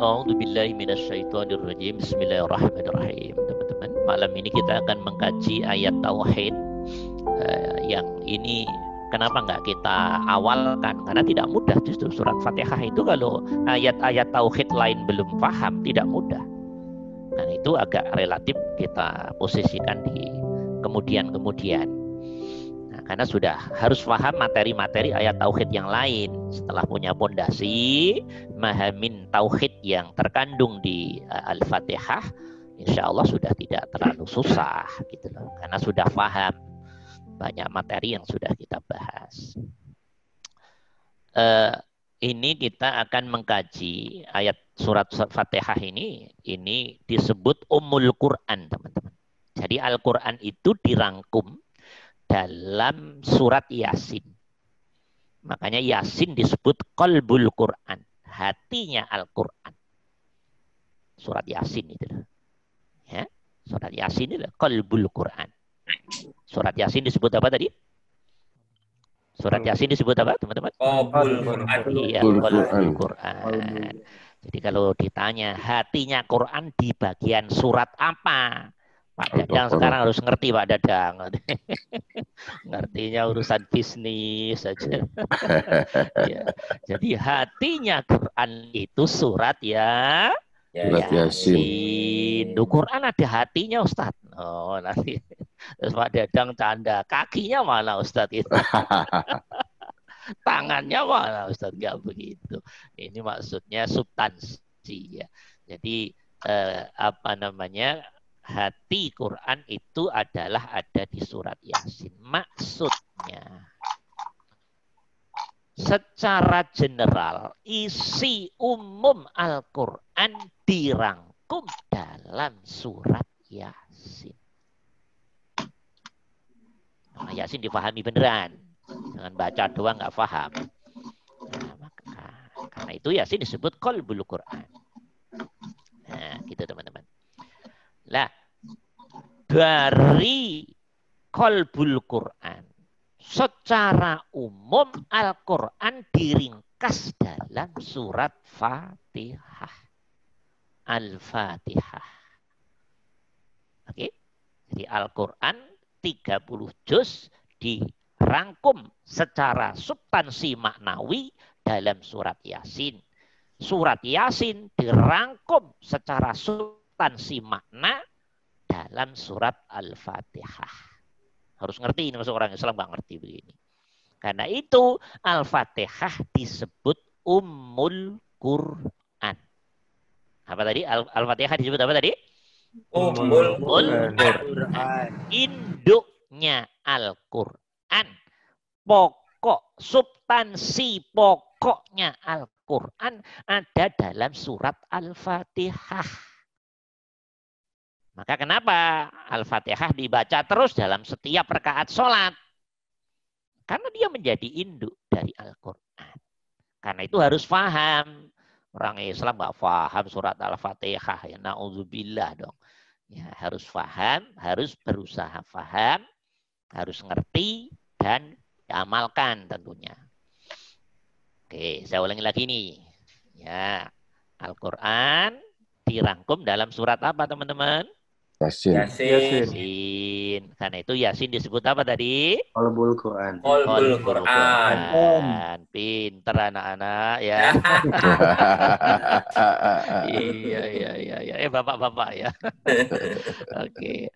A'udzubillahi minasyaitonirrajim. Bismillahirrahmanirrahim. Teman-teman, malam ini kita akan mengkaji ayat tauhid. Yang ini kenapa nggak kita awalkan? Karena tidak mudah justru surat Fatihah itu kalau ayat-ayat tauhid lain belum paham tidak mudah. Dan itu agak relatif kita posisikan di kemudian-kemudian. Karena sudah harus paham materi-materi ayat tauhid yang lain. Setelah punya pondasi, mahamin tauhid yang terkandung di Al-Fatihah, insya Allah sudah tidak terlalu susah, gitu loh. Karena sudah paham banyak materi yang sudah kita bahas. Ini kita akan mengkaji ayat surat Fatihah ini disebut Ummul Quran, teman-teman. Jadi Al-Quran itu dirangkum dalam surat Yasin. Makanya Yasin disebut qalbul Quran, hatinya Al-Quran. Surat Yasin itu. Ya, surat Yasin itu qalbul Quran. Surat Yasin disebut apa tadi? Surat Yasin disebut apa, teman-teman? Qalbul Quran. Iya, qalbul Quran. Jadi kalau ditanya hatinya Quran di bagian surat apa? Pak Dadang sekarang harus ngerti, Pak Dadang. Ngertinya urusan bisnis saja. Ya. Jadi hatinya Quran itu surat Yasin. Quran ada hatinya, Ustaz. Oh, nanti terus Pak Dadang canda. Kakinya mana, Ustaz itu? Tangannya mana, Ustaz? Enggak begitu. Ini maksudnya substansi ya. Jadi hati Quran itu adalah ada di surat Yasin. Maksudnya, secara general, isi umum Al-Quran dirangkum dalam surat Yasin. Nah, Yasin dipahami beneran. Jangan baca doang nggak paham. Nah, karena itu Yasin disebut qalbul Quran. Nah, gitu teman-teman. Nah, dari qalbul Quran, secara umum Al-Quran diringkas dalam surat Fatihah. Al-Fatihah. Oke. Jadi Al-Quran 30 juz dirangkum secara substansi maknawi dalam surat Yasin. Surat Yasin dirangkum secara substansi makna dalam surat Al-Fatihah. Harus ngerti ini, masuk orang Islam nggak ngerti begini. Karena itu Al-Fatihah disebut Ummul Quran. Apa tadi? Al-Fatihah disebut apa tadi? Ummul Quran. Induknya Al-Quran. Pokok, substansi pokoknya Al-Quran ada dalam surat Al-Fatihah. Maka kenapa Al-Fatihah dibaca terus dalam setiap rakaat sholat? Karena dia menjadi induk dari Al-Quran. Karena itu harus paham. Orang Islam nggak paham surat Al-Fatihah. Ya, na'udzubillah dong. Ya, harus paham, harus berusaha paham, harus ngerti, dan diamalkan tentunya. Oke, saya ulangi lagi nih. Ya, Al-Quran dirangkum dalam surat apa, teman-teman? Yasin. Karena itu Yasin disebut apa tadi? Qalbul Quran. Qalbul Quran. Pinter anak-anak ya. Iya. Bapak-bapak ya. Oke.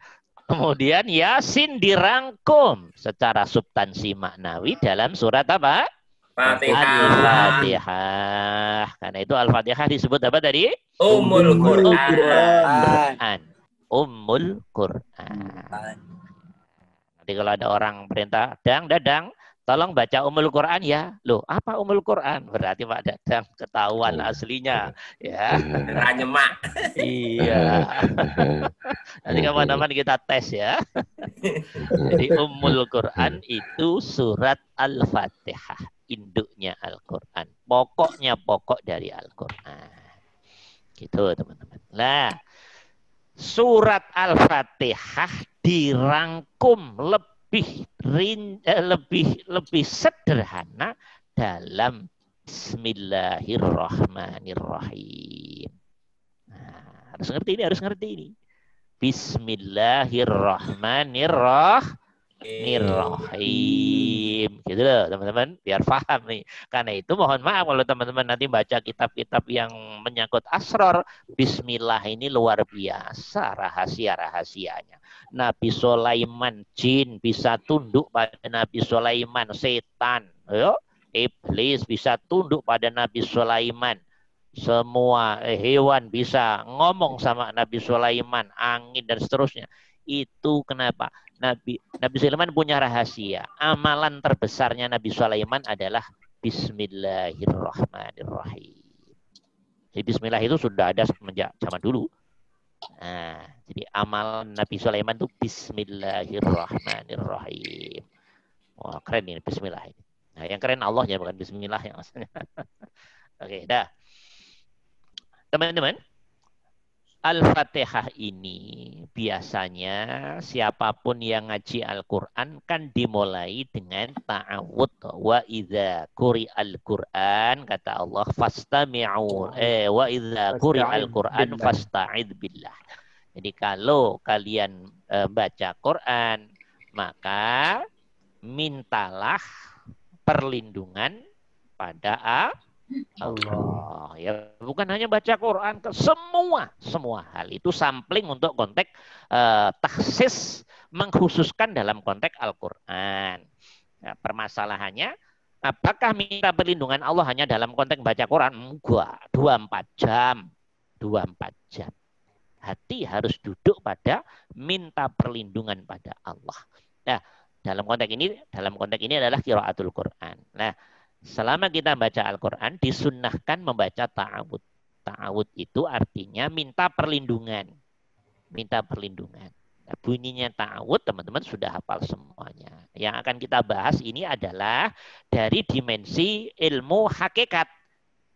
Kemudian Yasin dirangkum secara substansi maknawi dalam surat apa? Al-Fatihah. Karena itu Al-Fatihah disebut apa tadi? Ummul Quran. Ummul Quran. Nanti kalau ada orang perintah, Dadang, tolong baca Ummul Quran ya. Loh, apa Ummul Quran? Berarti Pak Dadang ketahuan aslinya. Ya. Nyemak. Iya. Nanti kapan-kapan kita tes ya. Jadi Ummul Quran itu surat Al-Fatihah. Induknya Al-Quran. Pokoknya pokok dari Al-Quran. Gitu teman-teman. Nah, surat Al-Fatihah dirangkum lebih sederhana dalam Bismillahirrahmanirrahim. Harus ngerti ini, harus ngerti ini. Bismillahirrahmanirrahim. Gitu loh teman-teman, biar paham nih. Karena itu mohon maaf kalau teman-teman nanti baca kitab-kitab yang menyangkut asror, bismillah ini luar biasa rahasia-rahasianya. Nabi Sulaiman jin bisa tunduk pada Nabi Sulaiman, setan, iblis bisa tunduk pada Nabi Sulaiman. Semua hewan bisa ngomong sama Nabi Sulaiman, angin dan seterusnya. Itu kenapa? Nabi Sulaiman punya rahasia. Amalan terbesarnya Nabi Sulaiman adalah Bismillahirrahmanirrahim. Jadi Bismillah itu sudah ada semenjak zaman dulu. Nah, jadi amalan Nabi Sulaiman itu Bismillahirrahmanirrahim. Wah, keren ini Bismillah ini. Nah, yang keren Allahnya bukan Bismillah yang maksudnya. Oke, dah. Teman-teman, Al-Fatihah ini biasanya siapapun yang ngaji Al-Quran kan dimulai dengan ta'awud. Wa idza quri'al Quran, kata Allah, fastami'u. Wa idza quri'al Quran fasta'id billah. Jadi kalau kalian baca Quran, maka mintalah perlindungan pada Allah. Ya, bukan hanya baca Quran, ke semua hal itu sampling untuk konteks taksis, mengkhususkan dalam konteks Al-Quran. Nah, permasalahannya, apakah minta perlindungan Allah hanya dalam konteks baca Quran? Enggak, 24 jam. Hati harus duduk pada minta perlindungan pada Allah. Nah, dalam konteks ini adalah qiraatul Quran. Nah, selama kita baca Al-Quran, disunnahkan membaca ta'awud. Ta'awud itu artinya minta perlindungan. Minta perlindungan. Nah, bunyinya ta'awud, teman-teman sudah hafal semuanya. Yang akan kita bahas ini adalah dari dimensi ilmu hakikat.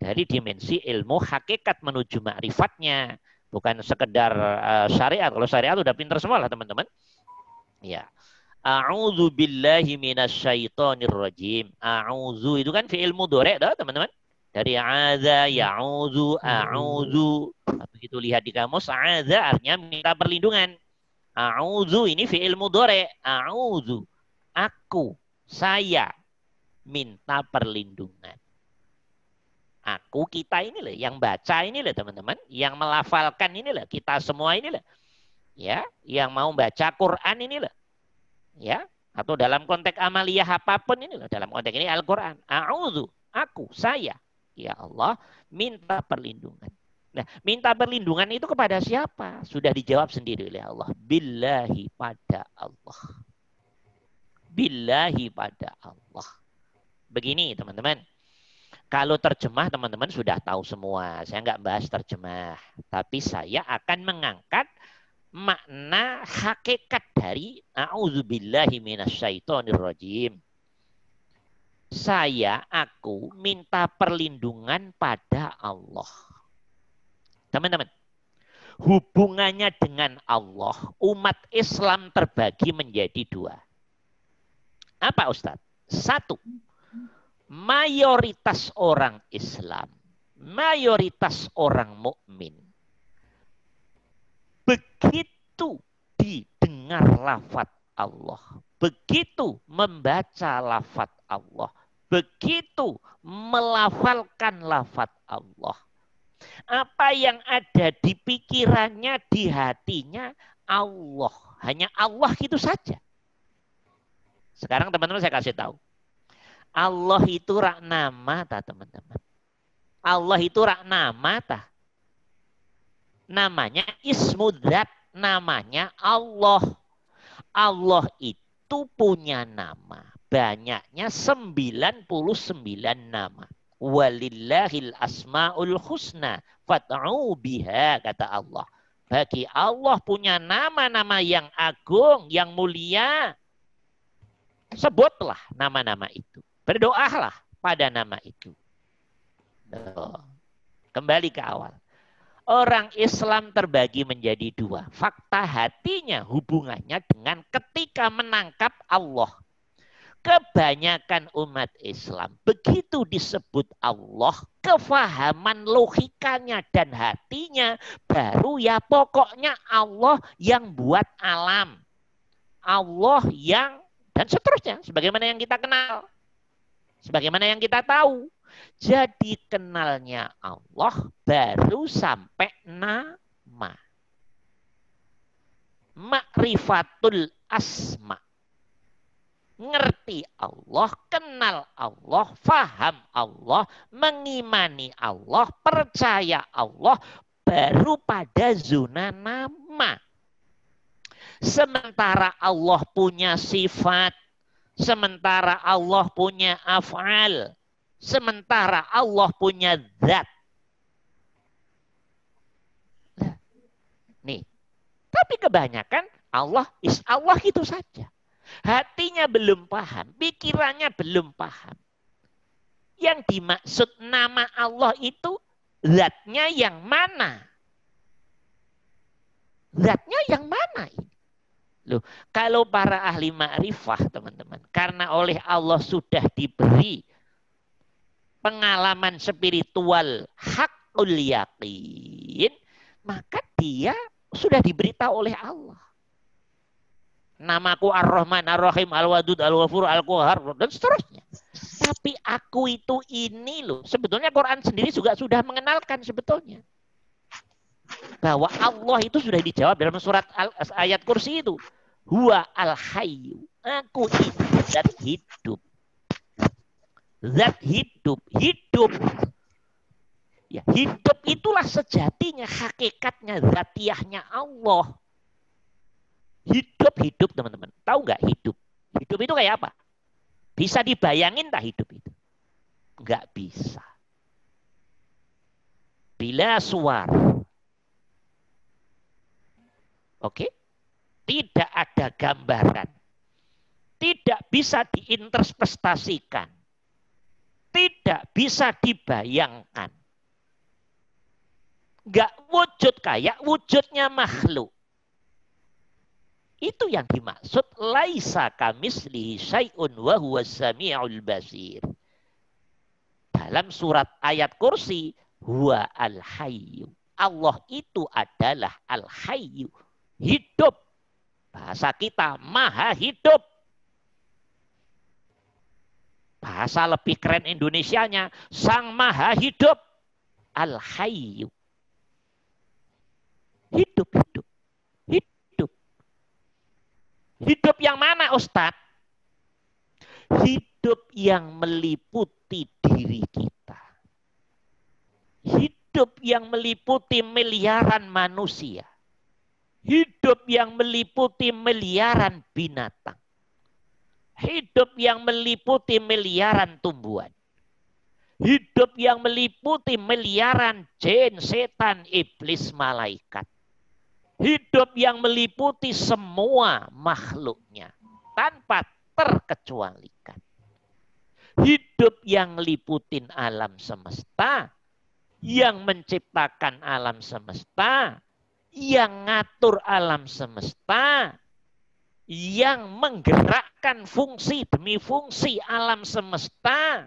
Dari dimensi ilmu hakikat menuju ma'rifatnya. Bukan sekedar syariat. Kalau syariat udah pintar semua lah, teman-teman. Ya. A'udzu billahi minasyaitonir rajim. A'udzu itu kan fi'il mudhari' dah, teman-teman. Dari adza, ya'udzu, a'udzu. Begitu lihat di kamus, adza artinya minta perlindungan. A'udzu ini fi'il mudhari'. A'udzu. Aku, saya minta perlindungan. Aku, kita ini loh, yang baca ini loh, teman-teman, yang melafalkan ini loh, kita semua ini loh. Ya, yang mau baca Quran ini loh. Ya, atau dalam konteks amaliyah apapun ini loh, dalam konteks ini Al-Quran. A'udzu, aku, saya, ya Allah, minta perlindungan. Nah, minta perlindungan itu kepada siapa? Sudah dijawab sendiri oleh Allah. Billahi, pada Allah. Billahi, pada Allah. Begini, teman-teman. Kalau terjemah, teman-teman sudah tahu semua. Saya nggak bahas terjemah. Tapi saya akan mengangkat makna hakikat dari a'udzubillahi minasyaitonirrajim. Aku minta perlindungan pada Allah. Teman-teman, hubungannya dengan Allah, umat Islam terbagi menjadi dua. Apa Ustadz? Satu, mayoritas orang Islam, mayoritas orang mukmin, begitu didengar lafaz Allah, begitu membaca lafaz Allah, begitu melafalkan lafaz Allah, apa yang ada di pikirannya, di hatinya, Allah. Hanya Allah gitu saja. Sekarang teman-teman saya kasih tahu. Allah itu rak nama ta teman-teman. Allah itu rak nama ta. Namanya ismu dzat, namanya Allah. Allah itu punya nama. Banyaknya 99 nama. Walillahil asma'ul husna fat'u biha, kata Allah. Bagi Allah punya nama-nama yang agung, yang mulia. Sebutlah nama-nama itu. Berdoalah pada nama itu. Kembali ke awal. Orang Islam terbagi menjadi dua. Fakta hatinya hubungannya dengan ketika menangkap Allah. kebanyakan umat Islam begitu disebut Allah, kefahaman logikanya dan hatinya baru ya pokoknya Allah yang buat alam. Allah yang dan seterusnya sebagaimana yang kita kenal. Sebagaimana yang kita tahu. Jadi kenalnya Allah baru sampai nama. Ma'rifatul asma. Ngerti Allah, kenal Allah, faham Allah, mengimani Allah, percaya Allah, baru pada zona nama. Sementara Allah punya sifat, sementara Allah punya af'al, sementara Allah punya zat. Nih, tapi kebanyakan Allah itu saja. Hatinya belum paham, pikirannya belum paham. Yang dimaksud nama Allah itu zatnya yang mana? Zatnya yang mana ini? Loh, kalau para ahli ma'rifah teman-teman, karena oleh Allah sudah diberi pengalaman spiritual hakul yakin, maka dia sudah diberitahu oleh Allah. Namaku Ar-Rahman, Ar-Rahim, Al-Wadud, Al-Ghafur, Al-Qahar, dan seterusnya. Tapi aku itu ini loh. Sebetulnya Quran sendiri juga sudah mengenalkan sebetulnya. Bahwa Allah itu sudah dijawab dalam surat ayat kursi itu. Huwa al-hayyu. Aku itu zat hidup. Zat hidup. Hidup. Ya, hidup itulah sejatinya, hakikatnya, zatiahnya Allah. Hidup teman-teman. Tahu nggak hidup? Hidup itu kayak apa? Bisa dibayangin tak hidup itu? Nggak bisa. Bila suara. Oke? Tidak ada gambaran. Tidak bisa diinterpretasikan. Tidak bisa dibayangkan. Nggak wujud kayak wujudnya makhluk. Itu yang dimaksud laisa kamislihi syai'un wa huwas sami'ul basir. Dalam surat ayat kursi, huwa al-hayyu. Allah itu adalah al-hayyu. Hidup. Bahasa kita maha hidup. Bahasa lebih keren Indonesianya, sang maha hidup. Al-hayyu. Hidup. Hidup yang mana Ustadz? Hidup yang meliputi diri kita. Hidup yang meliputi miliaran manusia. Hidup yang meliputi miliaran binatang. Hidup yang meliputi miliaran tumbuhan. Hidup yang meliputi miliaran jin, setan, iblis, malaikat. Hidup yang meliputi semua makhluknya tanpa terkecualikan. Hidup yang liputin alam semesta, yang menciptakan alam semesta, yang ngatur alam semesta, yang menggerakkan fungsi demi fungsi alam semesta,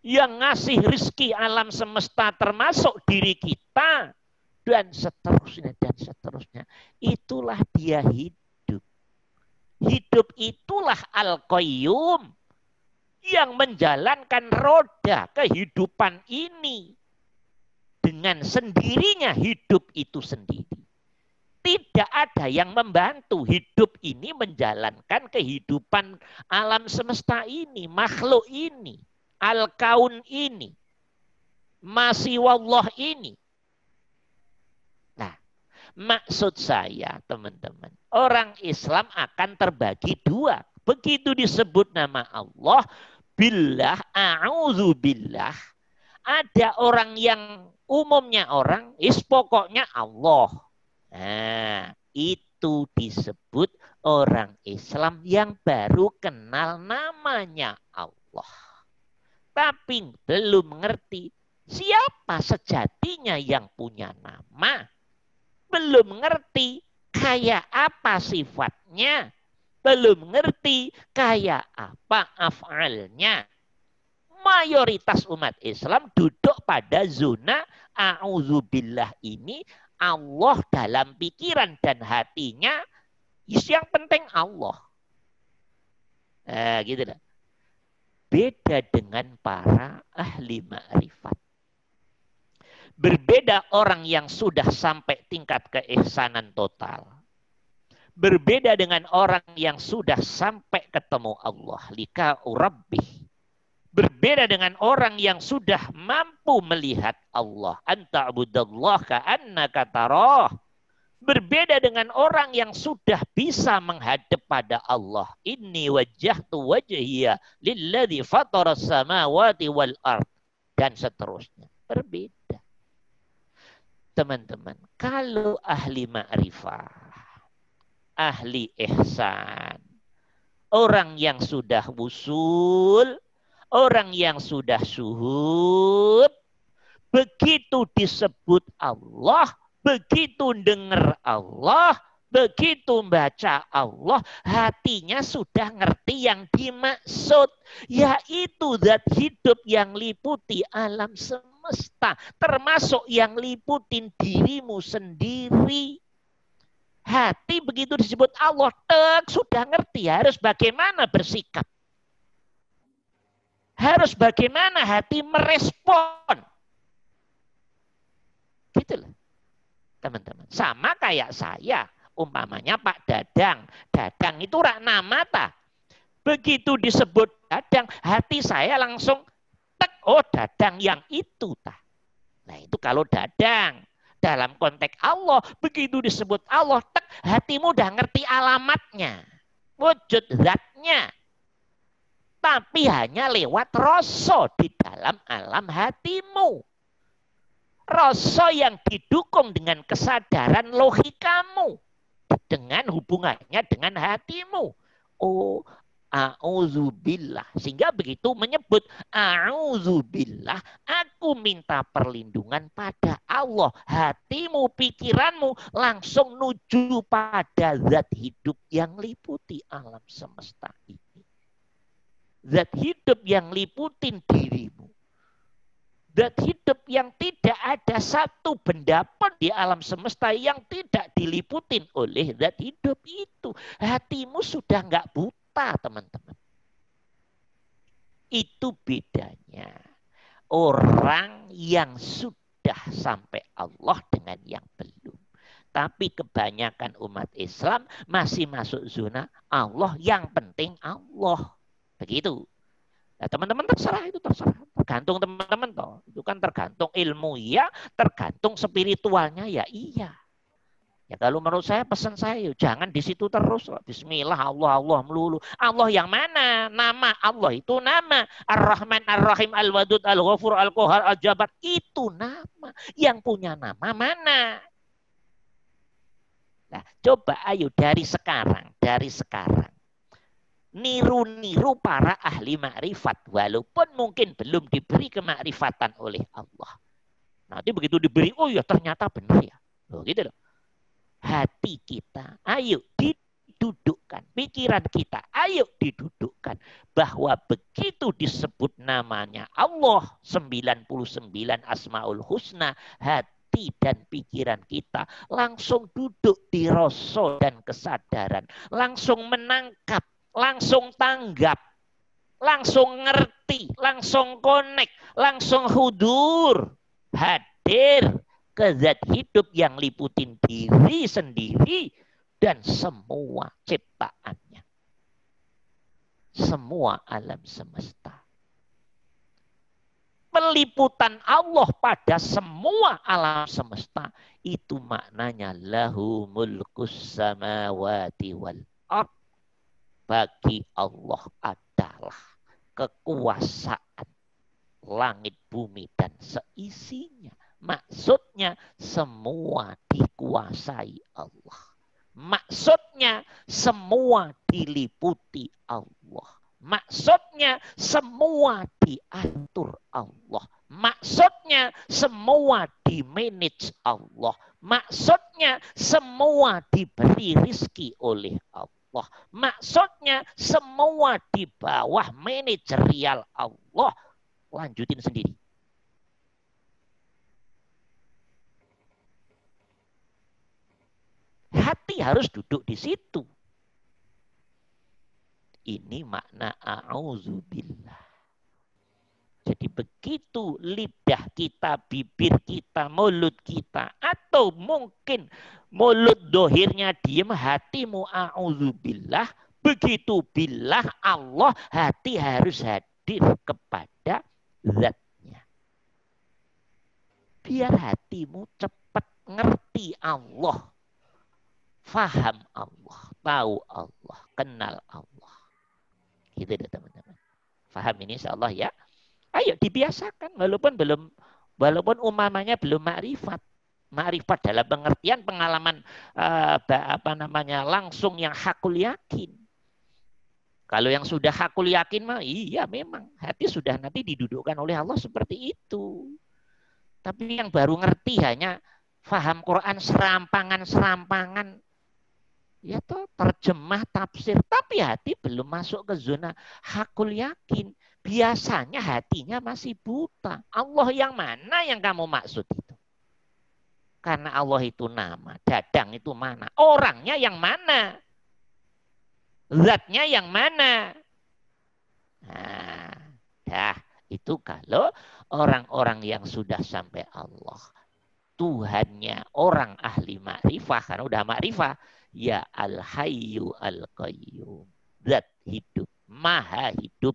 yang ngasih rizki alam semesta termasuk diri kita, dan seterusnya, dan seterusnya. Itulah dia hidup. Hidup itulah Al-Qayyum yang menjalankan roda kehidupan ini. Dengan sendirinya hidup itu sendiri. Tidak ada yang membantu hidup ini menjalankan kehidupan alam semesta ini, makhluk ini, Al-Kaun ini, Masih Wallah ini. Maksud saya teman-teman, orang Islam akan terbagi dua. Begitu disebut nama Allah, billah, a'udzu billah. Ada orang yang umumnya orang, pokoknya Allah. Nah, itu disebut orang Islam yang baru kenal namanya Allah. Tapi belum mengerti siapa sejatinya yang punya nama. Belum ngerti kayak apa sifatnya, belum ngerti kayak apa af'alnya. Mayoritas umat Islam duduk pada zona a'udzubillah ini, Allah dalam pikiran dan hatinya, yang penting Allah. Gitu lah. Beda dengan para ahli ma'rifat. Berbeda orang yang sudah sampai tingkat keihsanan total. Berbeda dengan orang yang sudah sampai ketemu Allah. Lika'u rabbih. Berbeda dengan orang yang sudah mampu melihat Allah. Anta'budallah ka'annaka tarah. Berbeda dengan orang yang sudah bisa menghadap pada Allah. Inni wajjahtu wajhiya lilladzi fatara samawati wal ard. Dan seterusnya. Berbeda. Teman-teman, kalau ahli ma'rifah, ahli ihsan, orang yang sudah wusul, orang yang sudah syuhud, begitu disebut Allah, begitu dengar Allah, begitu baca Allah, hatinya sudah ngerti yang dimaksud, yaitu zat hidup yang liputi alam semesta, termasuk yang liputin dirimu sendiri. Hati begitu disebut Allah, sudah ngerti harus bagaimana bersikap. Harus bagaimana hati merespon. Gitu loh. Teman-teman. Sama kayak saya. Umpamanya Pak Dadang. Dadang itu rak nama ta. Begitu disebut Dadang, hati saya langsung tek. Oh, Dadang yang itu ta. Nah itu kalau Dadang. Dalam konteks Allah, begitu disebut Allah, tek, hatimu udah ngerti alamatnya. Wujud zatnya. Tapi hanya lewat rasa di dalam alam hatimu. Rasa yang didukung dengan kesadaran logikamu. Dengan hubungannya dengan hatimu. Oh, a'udzubillah. Sehingga begitu menyebut a'udzubillah, aku minta perlindungan pada Allah. Hatimu, pikiranmu langsung nuju pada zat hidup yang liputi alam semesta ini. Zat hidup yang liputin dirimu. Zat hidup yang tidak ada satu benda pun di alam semesta yang tidak diliputin oleh zat hidup itu. Hatimu sudah nggak buta, teman-teman. Itu bedanya orang yang sudah sampai Allah dengan yang belum. Tapi kebanyakan umat Islam masih masuk zona Allah, yang penting Allah. Begitu. Nah, teman-teman terserah, itu terserah. Tergantung teman-teman toh. Itu kan tergantung ilmu ya, tergantung spiritualnya ya iya. Ya kalau menurut saya pesan saya jangan di situ terus. Bismillah Allah Allah melulu. Allah yang mana? Nama Allah itu nama. Ar-Rahman Ar-Rahim Al-Wadud Al-Ghafur Al-Qahar Al-Jabbar itu nama. Yang punya nama mana? Nah, coba ayo dari sekarang. Niru-niru para ahli makrifat, walaupun mungkin belum diberi kemakrifatan oleh Allah. Nanti begitu diberi, oh ya ternyata benar ya. Loh, gitu loh. Hati kita, ayo didudukkan. Pikiran kita, ayo didudukkan. Bahwa begitu disebut namanya Allah, 99 Asmaul Husna, hati dan pikiran kita langsung duduk di rasa dan kesadaran. Langsung menangkap. Langsung tanggap, langsung ngerti, langsung connect, langsung hudur, hadir ke zat hidup yang liputin diri sendiri dan semua ciptaannya. Semua alam semesta. Peliputan Allah pada semua alam semesta itu maknanya lahu mulkus samawati wal ardh. Bagi Allah adalah kekuasaan langit, bumi, dan seisinya. Maksudnya semua dikuasai Allah. Maksudnya semua diliputi Allah. Maksudnya semua diatur Allah. Maksudnya semua dimanage Allah. Maksudnya semua diberi rizki oleh Allah. Allah. Maksudnya semua di bawah manajerial Allah. Lanjutin sendiri. Hati harus duduk di situ. Ini makna a'udzubillah. Jadi begitu lidah kita, bibir kita, mulut kita, atau mungkin mulut dohirnya diem, hatimu a'udzubillah. Begitu billah Allah, hati harus hadir kepada zatnya. Biar hatimu cepat ngerti Allah. Faham Allah, tahu Allah, kenal Allah. Gitu deh teman-teman. Faham ini insyaallah ya. Ayo dibiasakan walaupun umpamanya belum makrifat. Makrifat dalam pengertian pengalaman langsung yang hakul yakin. Kalau yang sudah hakul yakin mah iya memang hati sudah nanti didudukkan oleh Allah seperti itu. Tapi yang baru ngerti hanya faham Quran serampangan ya toh terjemah tafsir, tapi hati belum masuk ke zona hakul yakin. Biasanya hatinya masih buta. Allah yang mana yang kamu maksud itu? Karena Allah itu nama, dadang itu mana? Orangnya yang mana? Zatnya yang mana? Nah, itu kalau orang-orang yang sudah sampai Allah. Tuhannya orang ahli makrifah, karena udah makrifah. Ya al-hayyu al-qayyum. Zat hidup, maha hidup.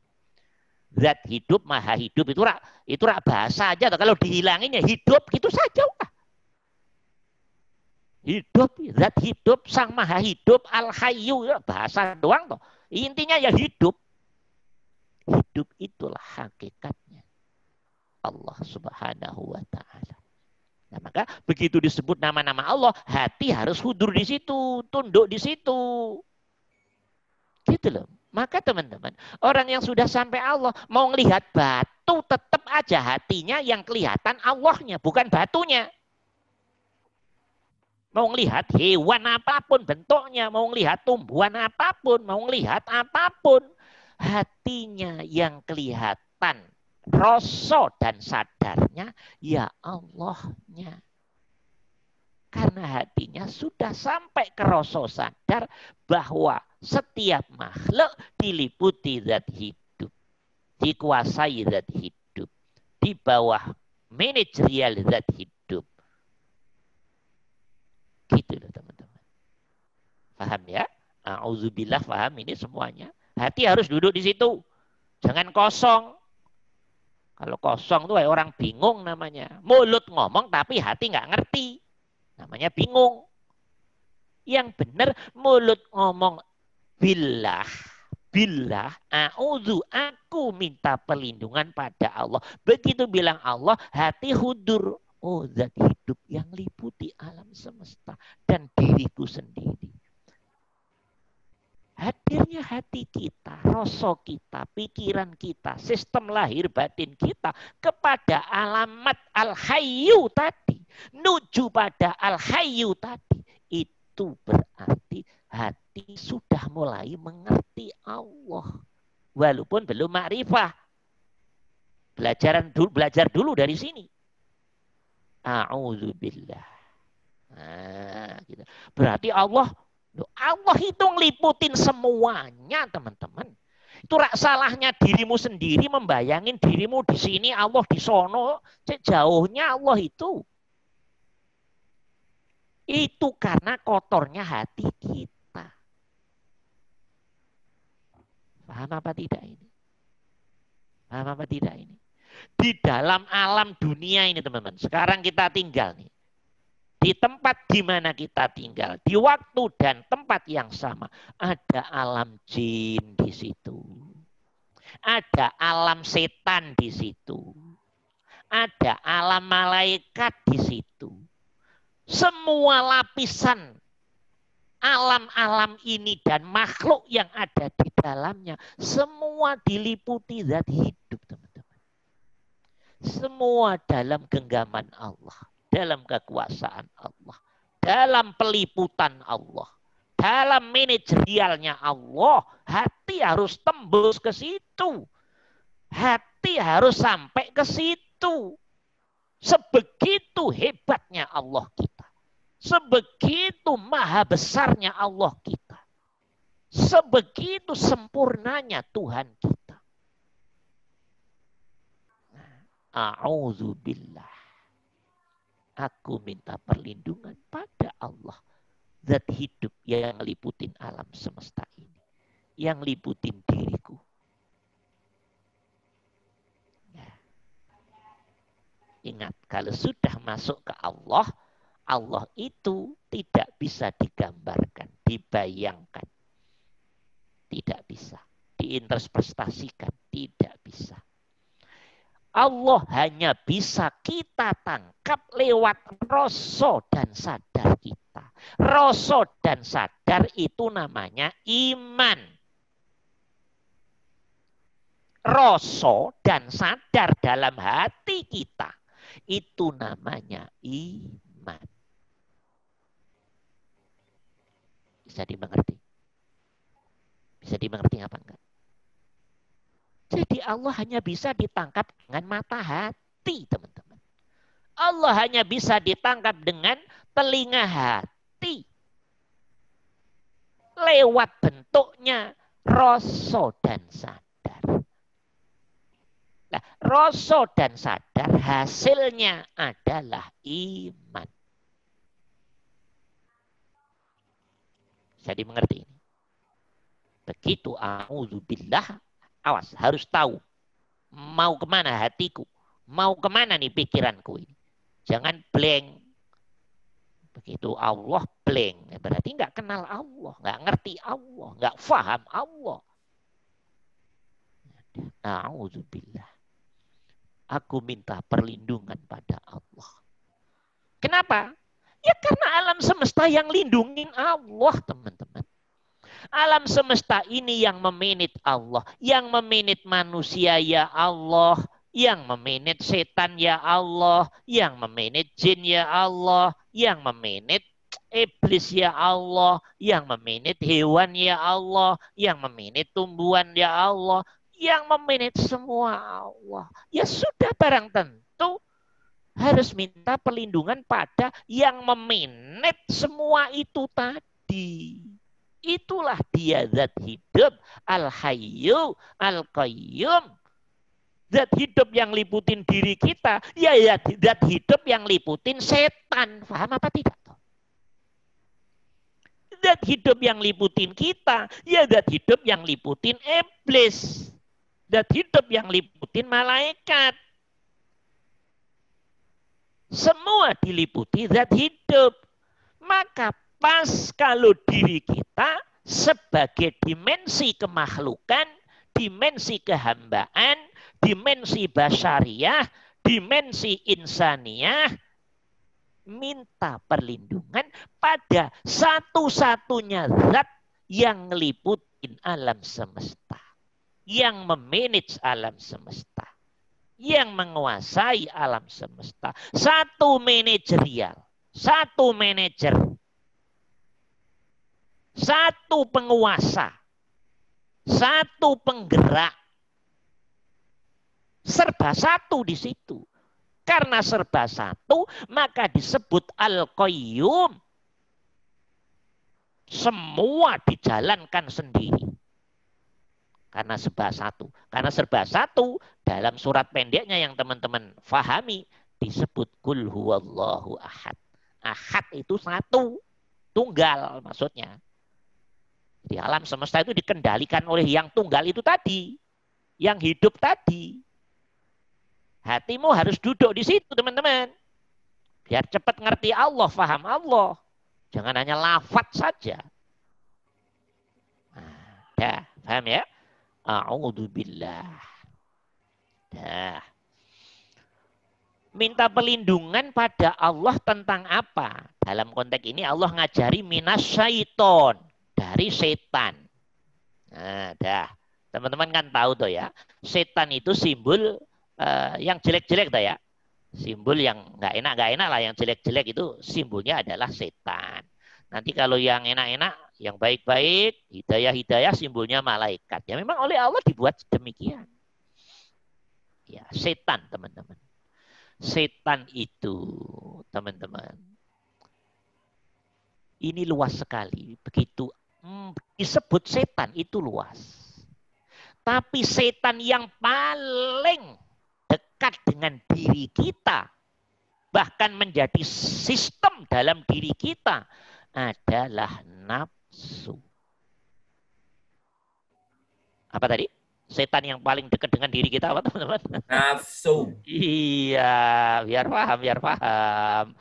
Zat hidup, maha hidup. Itu rak bahasa aja. Kalau dihilangin ya hidup, gitu saja. Hidup, zat hidup, sang maha hidup, al-hayyu. Bahasa doang toh. Intinya ya hidup. Hidup itulah hakikatnya Allah subhanahu wa ta'ala. Nah, maka begitu disebut nama-nama Allah, hati harus hudur di situ, tunduk di situ. Gitu loh. Maka teman-teman, orang yang sudah sampai Allah, mau ngelihat batu, tetap aja hatinya yang kelihatan Allahnya, bukan batunya. Mau ngelihat hewan apapun bentuknya, mau ngelihat tumbuhan apapun, mau ngelihat apapun, hatinya yang kelihatan. Rasa dan sadarnya ya Allahnya. Karena hatinya sudah sampai ke rasa sadar bahwa setiap makhluk diliputi zat hidup. Dikuasai zat hidup. Di bawah manajerial zat hidup. Gitu loh teman-teman. Paham ya? Auzubillah, paham ini semuanya. Hati harus duduk di situ. Jangan kosong. Kalau kosong tuh orang bingung namanya. Mulut ngomong tapi hati nggak ngerti. Namanya bingung. Yang benar mulut ngomong billah. Billah, a'udzu, aku minta perlindungan pada Allah. Begitu bilang Allah, hati hudur. Oh, zat hidup yang liputi alam semesta dan diriku sendiri. Hadirnya hati kita, rasa kita, pikiran kita, sistem lahir batin kita kepada alamat Al-Hayyu tadi, nuju pada Al-Hayyu tadi, itu berarti hati sudah mulai mengerti Allah. Walaupun belum makrifah. Belajar dulu dari sini. A'udzubillah. Nah, gitu. Berarti Allah itu ngeliputin semuanya, teman-teman. Itu rak salahnya dirimu sendiri membayangin dirimu di sini, Allah di sono, jauhnya Allah itu. Itu karena kotornya hati kita. Paham apa tidak ini? Paham apa tidak ini? Di dalam alam dunia ini, teman-teman. Sekarang kita tinggal nih. Di tempat di mana kita tinggal, di waktu dan tempat yang sama, ada alam jin di situ. Ada alam setan di situ. Ada alam malaikat di situ. Semua lapisan alam-alam ini dan makhluk yang ada di dalamnya, semua diliputi zat hidup, teman-teman. Semua dalam genggaman Allah. Dalam kekuasaan Allah. Dalam peliputan Allah. Dalam manajerialnya Allah, hati harus tembus ke situ. Hati harus sampai ke situ. Sebegitu hebatnya Allah kita. Sebegitu maha besarnya Allah kita. Sebegitu sempurnanya Tuhan kita. A'udzubillah. Aku minta perlindungan pada Allah. Zat hidup yang ngeliputin alam semesta ini. Yang liputin diriku. Ya. Ingat, kalau sudah masuk ke Allah, Allah itu tidak bisa digambarkan, dibayangkan. Tidak bisa. Diinterpretasikan, tidak bisa. Allah hanya bisa kita tangkap lewat rasa dan sadar kita. Rasa dan sadar itu namanya iman. Rasa dan sadar dalam hati kita itu namanya iman. Bisa dimengerti? Bisa dimengerti apa enggak? Jadi Allah hanya bisa ditangkap dengan mata hati, teman-teman. Allah hanya bisa ditangkap dengan telinga hati. Lewat bentuknya rasa dan sadar. Nah, rasa dan sadar hasilnya adalah iman. Bisa dimengerti ini? Begitu a'udzubillah. Awas, harus tahu. Mau kemana hatiku? Mau kemana nih pikiranku ini? Jangan blank. Begitu Allah blank. Berarti nggak kenal Allah. Nggak ngerti Allah. Nggak faham Allah. A'udzubillah. Aku minta perlindungan pada Allah. Kenapa? Ya karena alam semesta yang lindungin Allah, teman-teman. Alam semesta ini yang memanage Allah. Yang memanage manusia ya Allah. Yang memanage setan ya Allah. Yang memanage jin ya Allah. Yang memanage iblis ya Allah. Yang memanage hewan ya Allah. Yang memanage tumbuhan ya Allah. Yang memanage semua Allah. Ya sudah barang tentu harus minta perlindungan pada yang memanage semua itu tadi. Itulah dia zat hidup, al-hayyu, al-qayyum. Zat hidup yang liputin diri kita, ya zat hidup yang liputin setan. Paham apa tidak? Zat hidup yang liputin kita, ya zat hidup yang liputin iblis. Zat hidup yang liputin malaikat. Semua diliputi zat hidup. Maka pas kalau diri kita sebagai dimensi kemakhlukan, dimensi kehambaan, dimensi basyariah, dimensi insaniah, minta perlindungan pada satu-satunya zat yang ngeliputin alam semesta, yang memanage alam semesta, yang menguasai alam semesta. Satu manajerial, satu manajer, satu penguasa, satu penggerak, serba satu di situ. Karena serba satu, maka disebut Al-Qayyum. Semua dijalankan sendiri. Karena serba satu. Karena serba satu, dalam surat pendeknya yang teman-teman fahami, disebut Qul huwallahu ahad. Ahad itu satu, tunggal maksudnya. Di alam semesta itu dikendalikan oleh yang tunggal itu tadi. Yang hidup tadi. Hatimu harus duduk di situ, teman-teman. Biar cepat ngerti Allah, faham Allah. Jangan hanya lafaz saja. Nah, dah, paham ya? A'udzubillah. Dah. Minta perlindungan pada Allah tentang apa? Dalam konteks ini Allah ngajari minasyaiton. Dari setan. Nah, dah. Teman-teman kan tahu tuh ya. Setan itu simbol yang jelek-jelek tuh ya. Simbol yang nggak enak lah. Yang jelek-jelek itu simbolnya adalah setan. Nanti kalau yang enak-enak Yang baik-baik, hidayah-hidayah simbolnya malaikat. Ya memang oleh Allah dibuat demikian. Ya, setan teman-teman. Setan itu, teman-teman, ini luas sekali. Begitu disebut setan itu luas. Tapi setan yang paling dekat dengan diri kita, bahkan menjadi sistem dalam diri kita, adalah nafsu. Apa tadi? Setan yang paling dekat dengan diri kita apa teman-teman? Nafsu. Iya, biar paham, biar paham.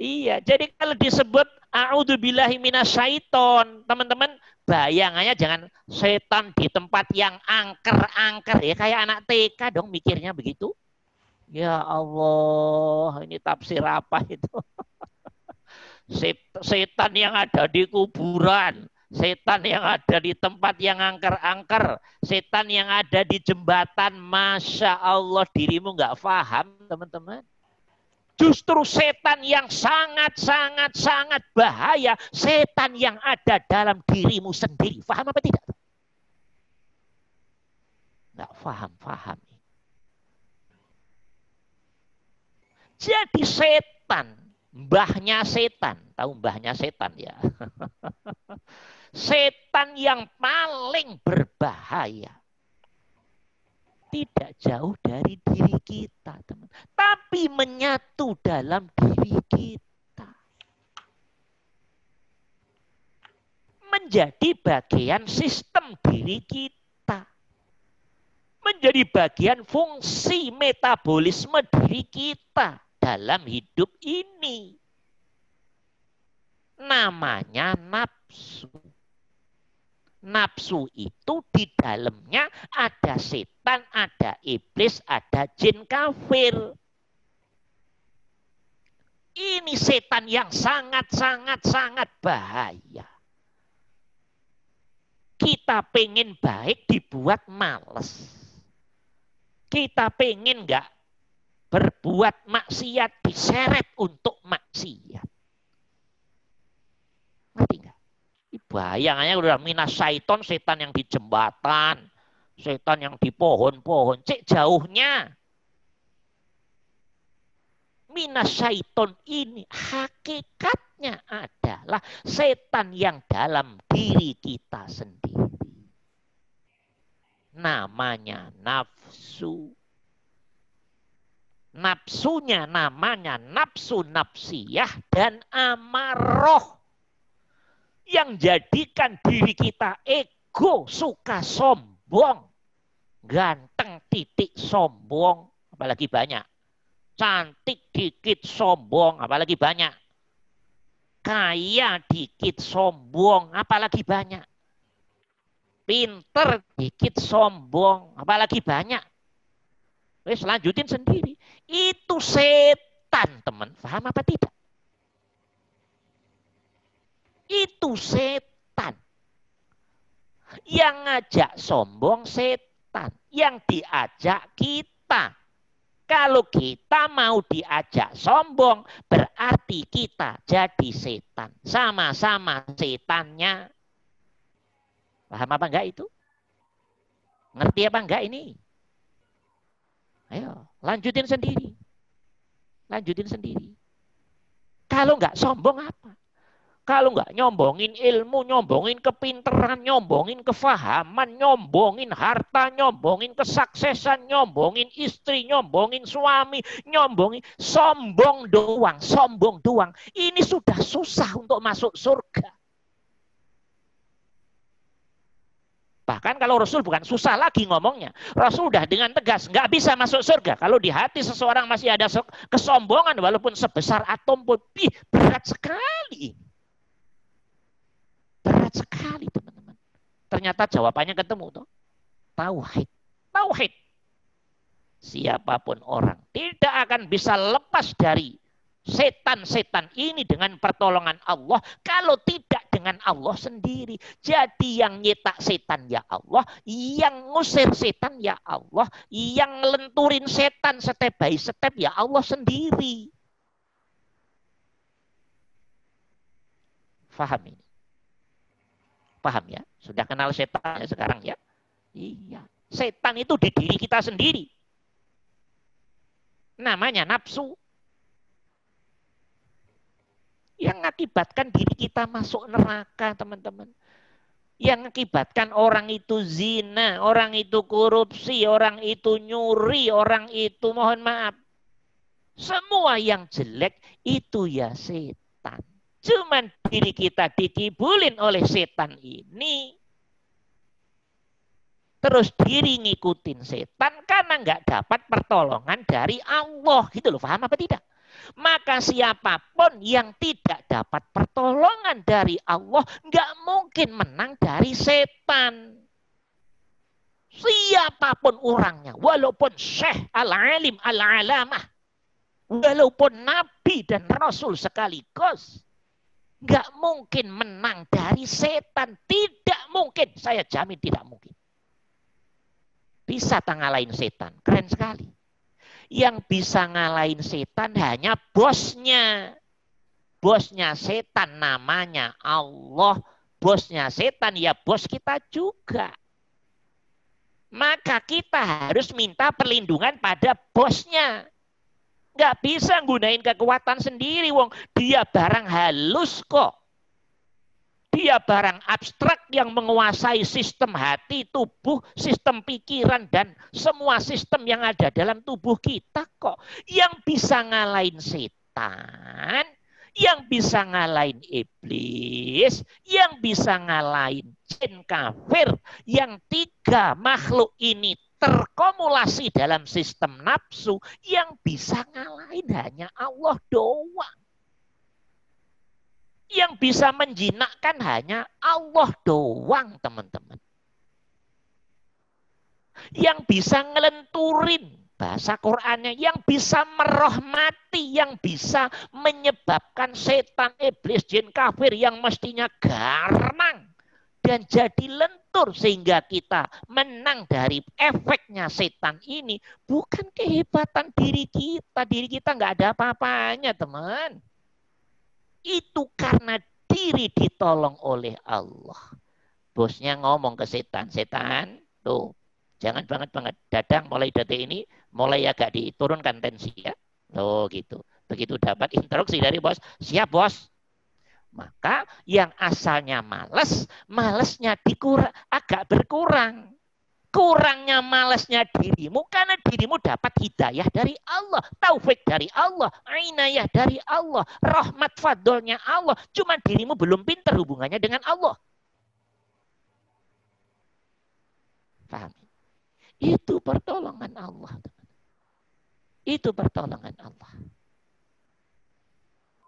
Iya, jadi kalau disebut a'udzubillahi minasyaiton, teman-teman bayangannya jangan setan di tempat yang angker-angker ya, kayak anak TK dong mikirnya begitu. Ya Allah, ini tafsir apa itu? Setan yang ada di kuburan, setan yang ada di tempat yang angker-angker, setan yang ada di jembatan. Masya Allah, dirimu nggak paham teman-teman. Justru setan yang sangat bahaya, setan yang ada dalam dirimu sendiri. Paham apa tidak? Nggak paham. Jadi setan, mbahnya setan. Tahu mbahnya setan ya? Setan yang paling berbahaya tidak jauh dari diri kita, teman. Tapi menyatu dalam diri kita. Menjadi bagian sistem diri kita. Menjadi bagian fungsi metabolisme diri kita dalam hidup ini. Namanya nafsu. Nafsu itu di dalamnya ada setan, ada iblis, ada jin kafir. Ini setan yang sangat bahaya. Kita pengen baik dibuat males. Kita pengen nggak berbuat maksiat diseret untuk maksiat. Ngerti nggak? Bayangannya udah minasyaiton, setan yang di jembatan, setan yang di pohon-pohon. Cek jauhnya. Minasyaiton ini hakikatnya adalah setan yang dalam diri kita sendiri. Namanya nafsu. Nafsunya namanya nafsu nafsiyah dan amaroh. Yang jadikan diri kita ego, suka sombong, ganteng titik sombong, apalagi banyak. Cantik dikit sombong, apalagi banyak. Kaya dikit sombong, apalagi banyak. Pinter dikit sombong, apalagi banyak. Wes lanjutin sendiri. Itu setan, teman. Paham apa tidak? Itu setan. Yang ngajak sombong setan. Yang diajak kita. Kalau kita mau diajak sombong, berarti kita jadi setan. Sama-sama setannya. Paham apa enggak itu? Ngerti apa enggak ini? Ayo, lanjutin sendiri. Lanjutin sendiri. Kalau enggak sombong apa? Kalau nggak nyombongin ilmu, nyombongin kepinteran, nyombongin kefahaman, nyombongin harta, nyombongin kesuksesan, nyombongin istri, nyombongin suami, nyombongin sombong doang. Ini sudah susah untuk masuk surga. Bahkan kalau Rasul bukan susah lagi ngomongnya. Rasul udah dengan tegas, nggak bisa masuk surga. Kalau di hati seseorang masih ada kesombongan, walaupun sebesar atom pun, berat sekali. Berat sekali teman-teman. Ternyata jawabannya ketemu tuh. Tauhid. Tauhid. Siapapun orang tidak akan bisa lepas dari setan-setan ini dengan pertolongan Allah kalau tidak dengan Allah sendiri. Jadi yang nyetak setan ya Allah, yang ngusir setan ya Allah, yang ngelenturin setan step by step ya Allah sendiri. Faham ini? paham ya? Sudah kenal setan ya sekarang ya? Iya. Setan itu di diri kita sendiri. Namanya nafsu. Yang mengakibatkan diri kita masuk neraka, teman-teman. Yang mengakibatkan orang itu zina, orang itu korupsi, orang itu nyuri, orang itu mohon maaf. Semua yang jelek itu ya setan. Cuman diri kita dikibulin oleh setan ini. Terus diri ngikutin setan karena nggak dapat pertolongan dari Allah. Gitu loh, paham apa tidak? Maka siapapun yang tidak dapat pertolongan dari Allah nggak mungkin menang dari setan. Siapapun orangnya, walaupun syekh, al-alim, al-alamah, walaupun nabi dan rasul sekaligus, nggak mungkin menang dari setan. Tidak mungkin, saya jamin tidak mungkin. Bisa ngalahin setan, keren sekali. Yang bisa ngalahin setan hanya bosnya. Bosnya setan namanya Allah. Bosnya setan ya bos kita juga. Maka kita harus minta perlindungan pada bosnya. Nggak bisa gunain kekuatan sendiri, wong. Dia barang halus kok. Dia barang abstrak yang menguasai sistem hati, tubuh, sistem pikiran, dan semua sistem yang ada dalam tubuh kita kok. Yang bisa ngalahin setan, yang bisa ngalahin iblis, yang bisa ngalahin jin kafir, yang tiga makhluk ini terkumulasi dalam sistem nafsu, yang bisa ngalahin hanya Allah doang. Yang bisa menjinakkan hanya Allah doang, teman-teman. Yang bisa ngelenturin bahasa Qur'annya, yang bisa merahmati, yang bisa menyebabkan setan, iblis, jin kafir yang mestinya garang dan jadi lentur sehingga kita menang dari efeknya setan ini, bukan kehebatan diri kita. Diri kita nggak ada apa-apanya, teman. Itu karena diri ditolong oleh Allah. Bosnya ngomong ke setan, setan, tuh, jangan banget-banget. Dadang mulai detik ini, mulai agak diturunkan tensi ya. Tuh gitu. Begitu dapat instruksi dari bos, siap bos. Maka yang asalnya males, malesnya agak berkurang. Kurangnya malesnya dirimu karena dirimu dapat hidayah dari Allah, taufik dari Allah, inayah dari Allah, rahmat fadlnya Allah. Cuma dirimu belum pintar hubungannya dengan Allah. Paham? Itu pertolongan Allah. Itu pertolongan Allah.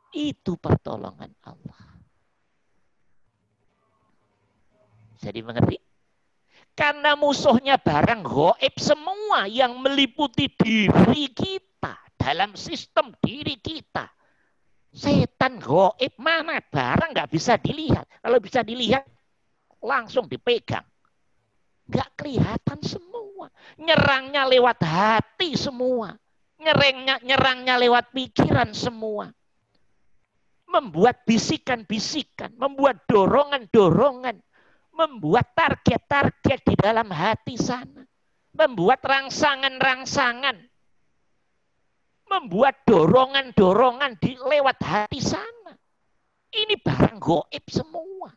Itu pertolongan Allah. Jadi mengerti? Karena musuhnya barang gaib semua yang meliputi diri kita. Dalam sistem diri kita. Setan gaib mana? Barang nggak bisa dilihat. Kalau bisa dilihat, langsung dipegang. Nggak kelihatan semua. Nyerangnya lewat hati semua. Nyerangnya lewat pikiran semua. Membuat bisikan-bisikan. Membuat dorongan-dorongan. Membuat target-target di dalam hati sana. Membuat rangsangan-rangsangan. Membuat dorongan-dorongan lewat hati sana. Ini barang gaib semua.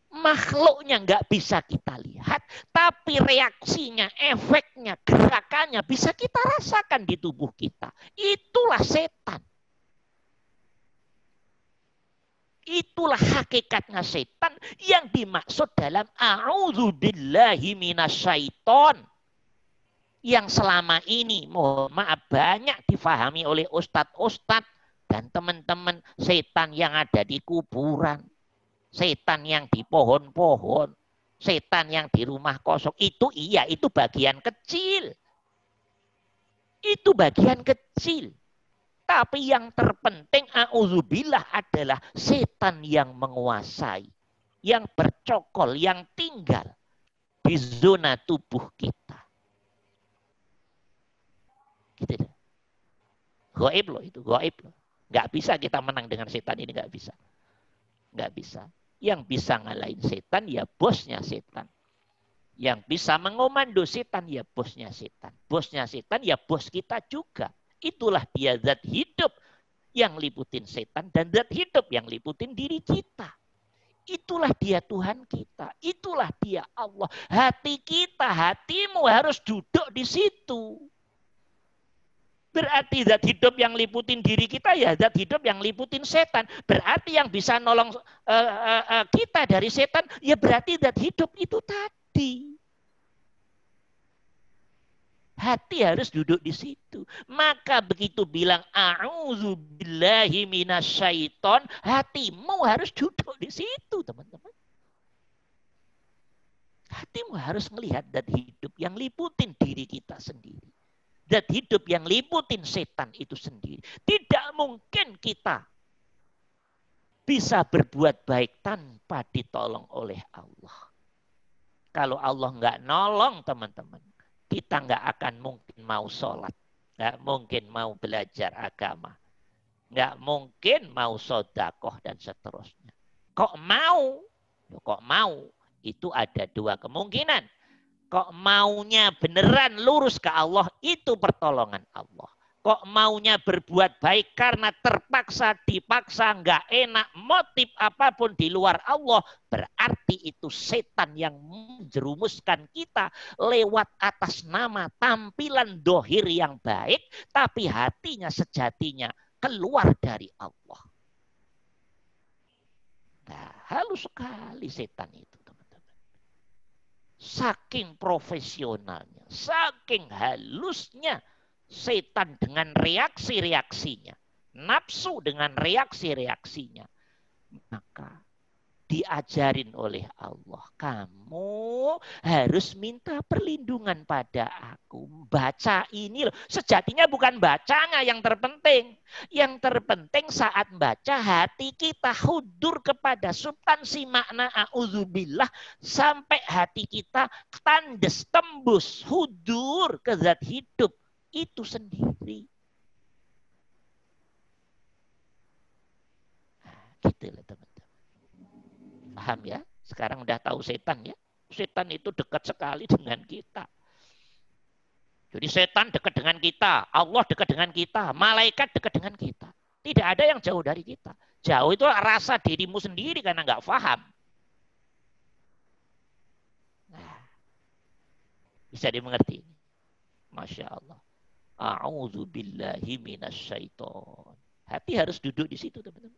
Makhluknya nggak bisa kita lihat, tapi reaksinya, efeknya, gerakannya bisa kita rasakan di tubuh kita. Itulah setan. Itulah hakikatnya setan yang dimaksud dalam a'udzubillahi minasyaiton. Yang selama ini, mohon maaf, banyak difahami oleh ustadz-ustadz dan teman-teman, setan yang ada di kuburan, setan yang di pohon-pohon, setan yang di rumah kosong. Itu iya, itu bagian kecil. Itu bagian kecil. Tapi yang terpenting, a'udzubillah, adalah setan yang menguasai, yang bercokol, yang tinggal di zona tubuh kita. Gitu deh. Gaib loh itu, gaib loh. Nggak bisa kita menang dengan setan ini, nggak bisa. Nggak bisa. Yang bisa ngalahin setan ya bosnya setan. Yang bisa mengomando setan ya bosnya setan. Bosnya setan ya bos kita juga. Itulah dia zat hidup yang liputin setan dan zat hidup yang liputin diri kita. Itulah dia Tuhan kita. Itulah dia Allah. Hati kita, hatimu harus duduk di situ. Berarti zat hidup yang liputin diri kita ya zat hidup yang liputin setan. Berarti yang bisa nolong kita dari setan ya berarti zat hidup itu tadi. Hati harus duduk di situ. Maka begitu bilang a'udzubillahi minasyaiton, hatimu harus duduk di situ, teman-teman. Hatimu harus melihat zat hidup yang liputin diri kita sendiri. Zat hidup yang liputin setan itu sendiri. Tidak mungkin kita bisa berbuat baik tanpa ditolong oleh Allah. Kalau Allah nggak nolong teman-teman, kita nggak akan mungkin mau sholat. Nggak mungkin mau belajar agama. Nggak mungkin mau sodakoh dan seterusnya. Kok mau? Kok mau? Itu ada dua kemungkinan. Kok maunya beneran lurus ke Allah, itu pertolongan Allah. Kok maunya berbuat baik karena terpaksa, dipaksa, nggak enak, motif apapun di luar Allah, berarti itu setan yang menjerumuskan kita lewat atas nama tampilan dohir yang baik, tapi hatinya sejatinya keluar dari Allah. Nah, halus sekali setan itu. Saking profesionalnya, saking halusnya setan dengan reaksi-reaksinya, nafsu dengan reaksi-reaksinya, maka diajarin oleh Allah, kamu harus minta perlindungan pada aku. Baca ini loh, sejatinya bukan bacanya yang terpenting. Yang terpenting saat baca hati kita hudur kepada substansi makna a'udzubillah sampai hati kita tandes, tembus, hudur ke zat hidup itu sendiri. Nah, gitu lah teman. Paham ya? Sekarang udah tahu setan ya. Setan itu dekat sekali dengan kita. Jadi setan dekat dengan kita. Allah dekat dengan kita. Malaikat dekat dengan kita. Tidak ada yang jauh dari kita. Jauh itu rasa dirimu sendiri karena nggak paham. Nah, bisa dimengerti. Masya Allah. A'udzubillahi minasyaiton. Hati harus duduk di situ teman-teman.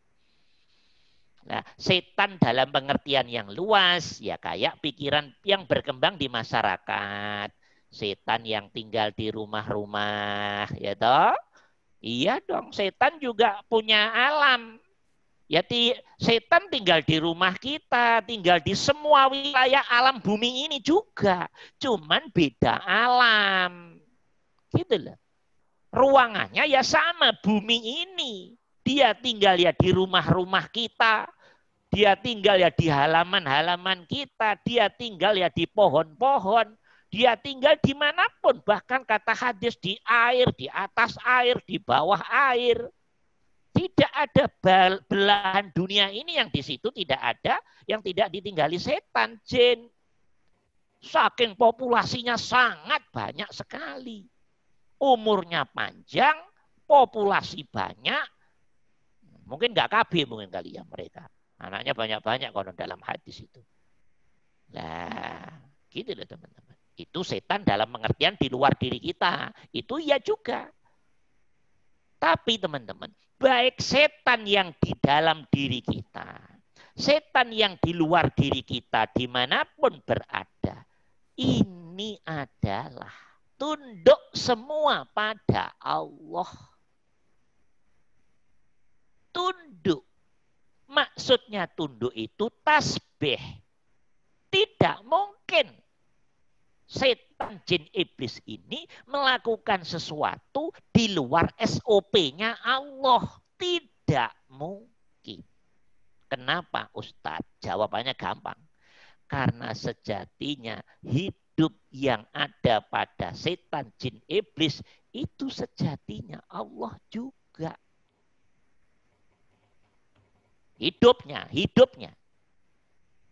Nah, setan dalam pengertian yang luas, ya kayak pikiran yang berkembang di masyarakat. Setan yang tinggal di rumah-rumah, ya toh? Iya dong, setan juga punya alam. Ya, setan tinggal di rumah kita, tinggal di semua wilayah alam bumi ini juga. Cuman beda alam. Gitu loh. Ruangannya ya sama, bumi ini. Dia tinggal ya di rumah-rumah kita. Dia tinggal ya di halaman-halaman kita. Dia tinggal ya di pohon-pohon. Dia tinggal dimanapun. Bahkan kata hadis di air, di atas air, di bawah air. Tidak ada belahan dunia ini yang di situ tidak ada. Yang tidak ditinggali setan, jin. Saking populasinya sangat banyak sekali. Umurnya panjang, populasi banyak. Mungkin nggak KB mungkin kali ya mereka. Anaknya banyak-banyak kalau dalam hadis itu. Nah, gitu loh teman-teman. Itu setan dalam pengertian di luar diri kita. Itu iya juga. Tapi teman-teman, baik setan yang di dalam diri kita, setan yang di luar diri kita, dimanapun berada, ini adalah tunduk semua pada Allah. Tunduk. Maksudnya tunduk itu tasbih. Tidak mungkin setan jin iblis ini melakukan sesuatu di luar SOP-nya Allah. Tidak mungkin. Kenapa Ustadz? Jawabannya gampang. Karena sejatinya hidup yang ada pada setan jin iblis itu sejatinya Allah juga. Hidupnya.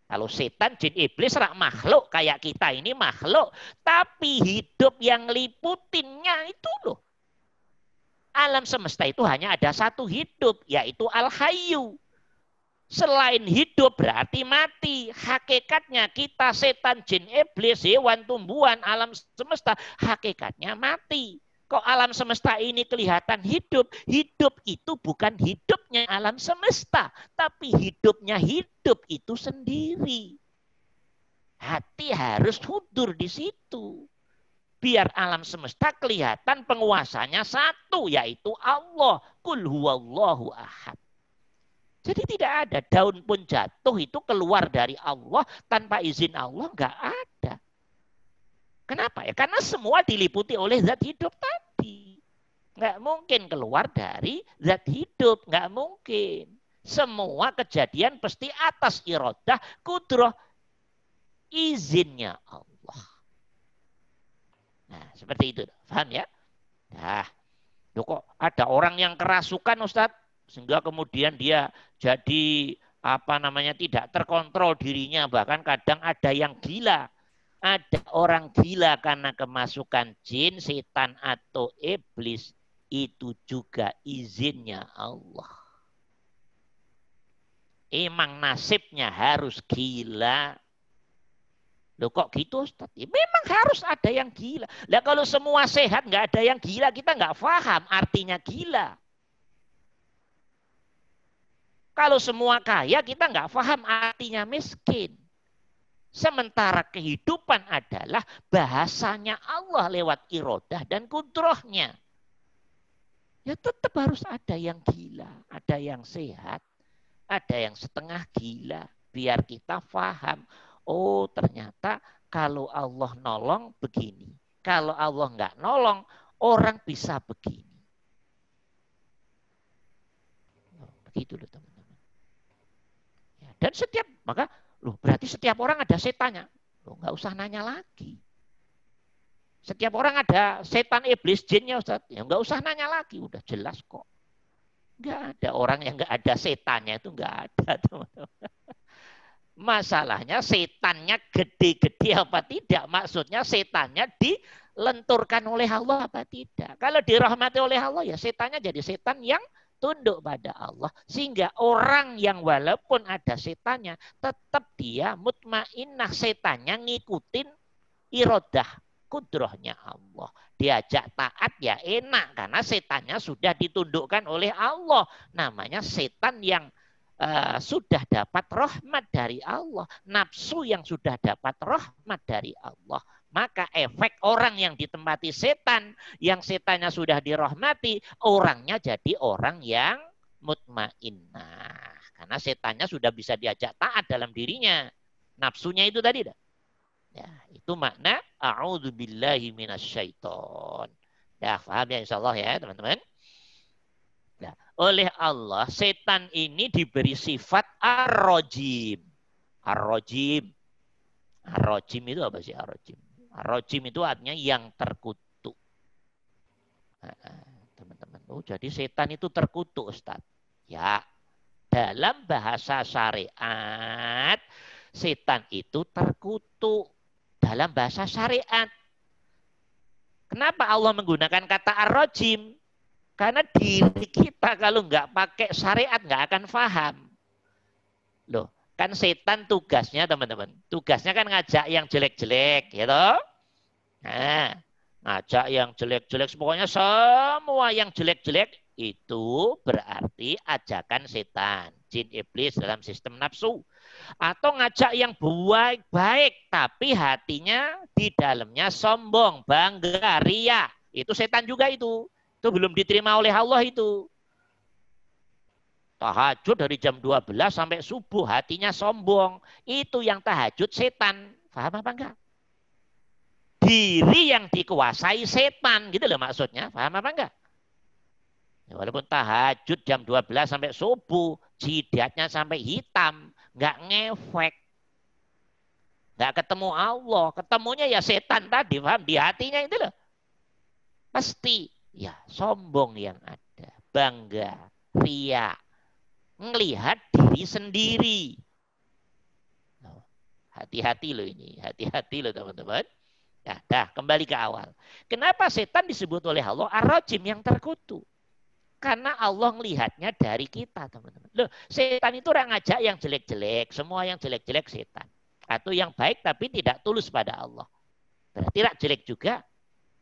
Kalau setan, jin, iblis, rak makhluk kayak kita ini makhluk, tapi hidup yang liputinnya itu loh. Alam semesta itu hanya ada satu hidup, yaitu Al-Hayyu. Selain hidup berarti mati. Hakikatnya kita setan, jin, iblis, hewan, tumbuhan, alam semesta, hakikatnya mati. Kok alam semesta ini kelihatan hidup? Hidup itu bukan hidupnya alam semesta, tapi hidupnya hidup itu sendiri. Hati harus hudur di situ. Biar alam semesta kelihatan penguasanya satu, yaitu Allah. Qul huwallahu ahad. Jadi tidak ada daun pun jatuh itu keluar dari Allah tanpa izin Allah, nggak ada. Kenapa ya? Karena semua diliputi oleh zat hidup tadi. Nggak mungkin keluar dari zat hidup, nggak mungkin. Semua kejadian pasti atas iradah, kudrah, izinnya Allah. Nah, seperti itu. Paham ya? Nah, kok ada orang yang kerasukan, Ustadz? Sehingga kemudian dia jadi tidak terkontrol dirinya, bahkan kadang ada yang gila. Ada orang gila karena kemasukan jin, setan atau iblis, itu juga izinnya Allah. Emang nasibnya harus gila. Loh kok gitu Ustaz? Ya, memang harus ada yang gila. Lah kalau semua sehat nggak ada yang gila, kita nggak paham artinya gila. Kalau semua kaya, kita nggak paham artinya miskin. Sementara kehidupan adalah bahasanya Allah lewat irodah dan kudrohnya. Ya tetap harus ada yang gila, ada yang sehat, ada yang setengah gila. Biar kita paham, oh ternyata kalau Allah nolong begini. Kalau Allah nggak nolong, orang bisa begini. Begitu loh teman. Dan berarti setiap orang ada setannya. Loh, nggak usah nanya lagi. Setiap orang ada setan, iblis, jinnya Ustaz. Ya nggak usah nanya lagi, udah jelas kok. Nggak ada orang yang nggak ada setannya, itu nggak ada teman-teman. Masalahnya setannya gede-gede apa tidak? Maksudnya setannya dilenturkan oleh Allah apa tidak? Kalau dirahmati oleh Allah ya setannya jadi setan yang tunduk pada Allah. Sehingga orang yang walaupun ada setannya, tetap dia mutmainnah, setannya ngikutin irodah kudrohnya Allah. Diajak taat ya enak, karena setannya sudah ditundukkan oleh Allah. Namanya setan yang sudah dapat rahmat dari Allah. Nafsu yang sudah dapat rahmat dari Allah. Maka efek orang yang ditempati setan, yang setannya sudah dirahmati, orangnya jadi orang yang mutmainnah. Karena setannya sudah bisa diajak taat dalam dirinya. Nafsunya itu tadi dah. Ya, itu makna a'udzubillahi minasyaiton. Ya, paham ya insyaallah ya, teman-teman. Nah, oleh Allah setan ini diberi sifat ar-rajim. Ar-rajim. Ar-rajim itu apa sih ar-rajim? Ar-rajim itu artinya yang terkutuk. Teman-teman, jadi setan itu terkutuk Ustaz. Ya, dalam bahasa syariat setan itu terkutuk dalam bahasa syariat. Kenapa Allah menggunakan kata ar-rajim? Karena diri kita kalau nggak pakai syariat nggak akan paham. Loh, kan setan tugasnya teman-teman. Tugasnya kan ngajak yang jelek-jelek, gitu. Nah, ngajak yang jelek-jelek. Pokoknya semua yang jelek-jelek itu berarti ajakan setan. Jin iblis dalam sistem nafsu. Atau ngajak yang baik-baik. Tapi hatinya di dalamnya sombong, bangga, ria. Itu setan juga itu. Itu belum diterima oleh Allah itu. Tahajud dari jam 12 sampai subuh, hatinya sombong. Itu yang tahajud setan. Paham apa enggak? Diri yang dikuasai setan, gitu loh maksudnya. Paham apa enggak? Ya, walaupun tahajud jam 12 sampai subuh, jidatnya sampai hitam, enggak ngefek. Enggak ketemu Allah, ketemunya ya setan tadi, paham? Di hatinya itu loh. Pasti, ya sombong yang ada. Bangga, ria. Ngelihat diri sendiri. Hati-hati loh ini. Hati-hati loh teman-teman. Nah, dah kembali ke awal. Kenapa setan disebut oleh Allah ar-rajim, yang terkutuk? Karena Allah melihatnya dari kita, teman-teman. Loh, setan itu orang ngajak yang jelek-jelek. Semua yang jelek-jelek setan. Atau yang baik tapi tidak tulus pada Allah. Berarti tidak jelek juga.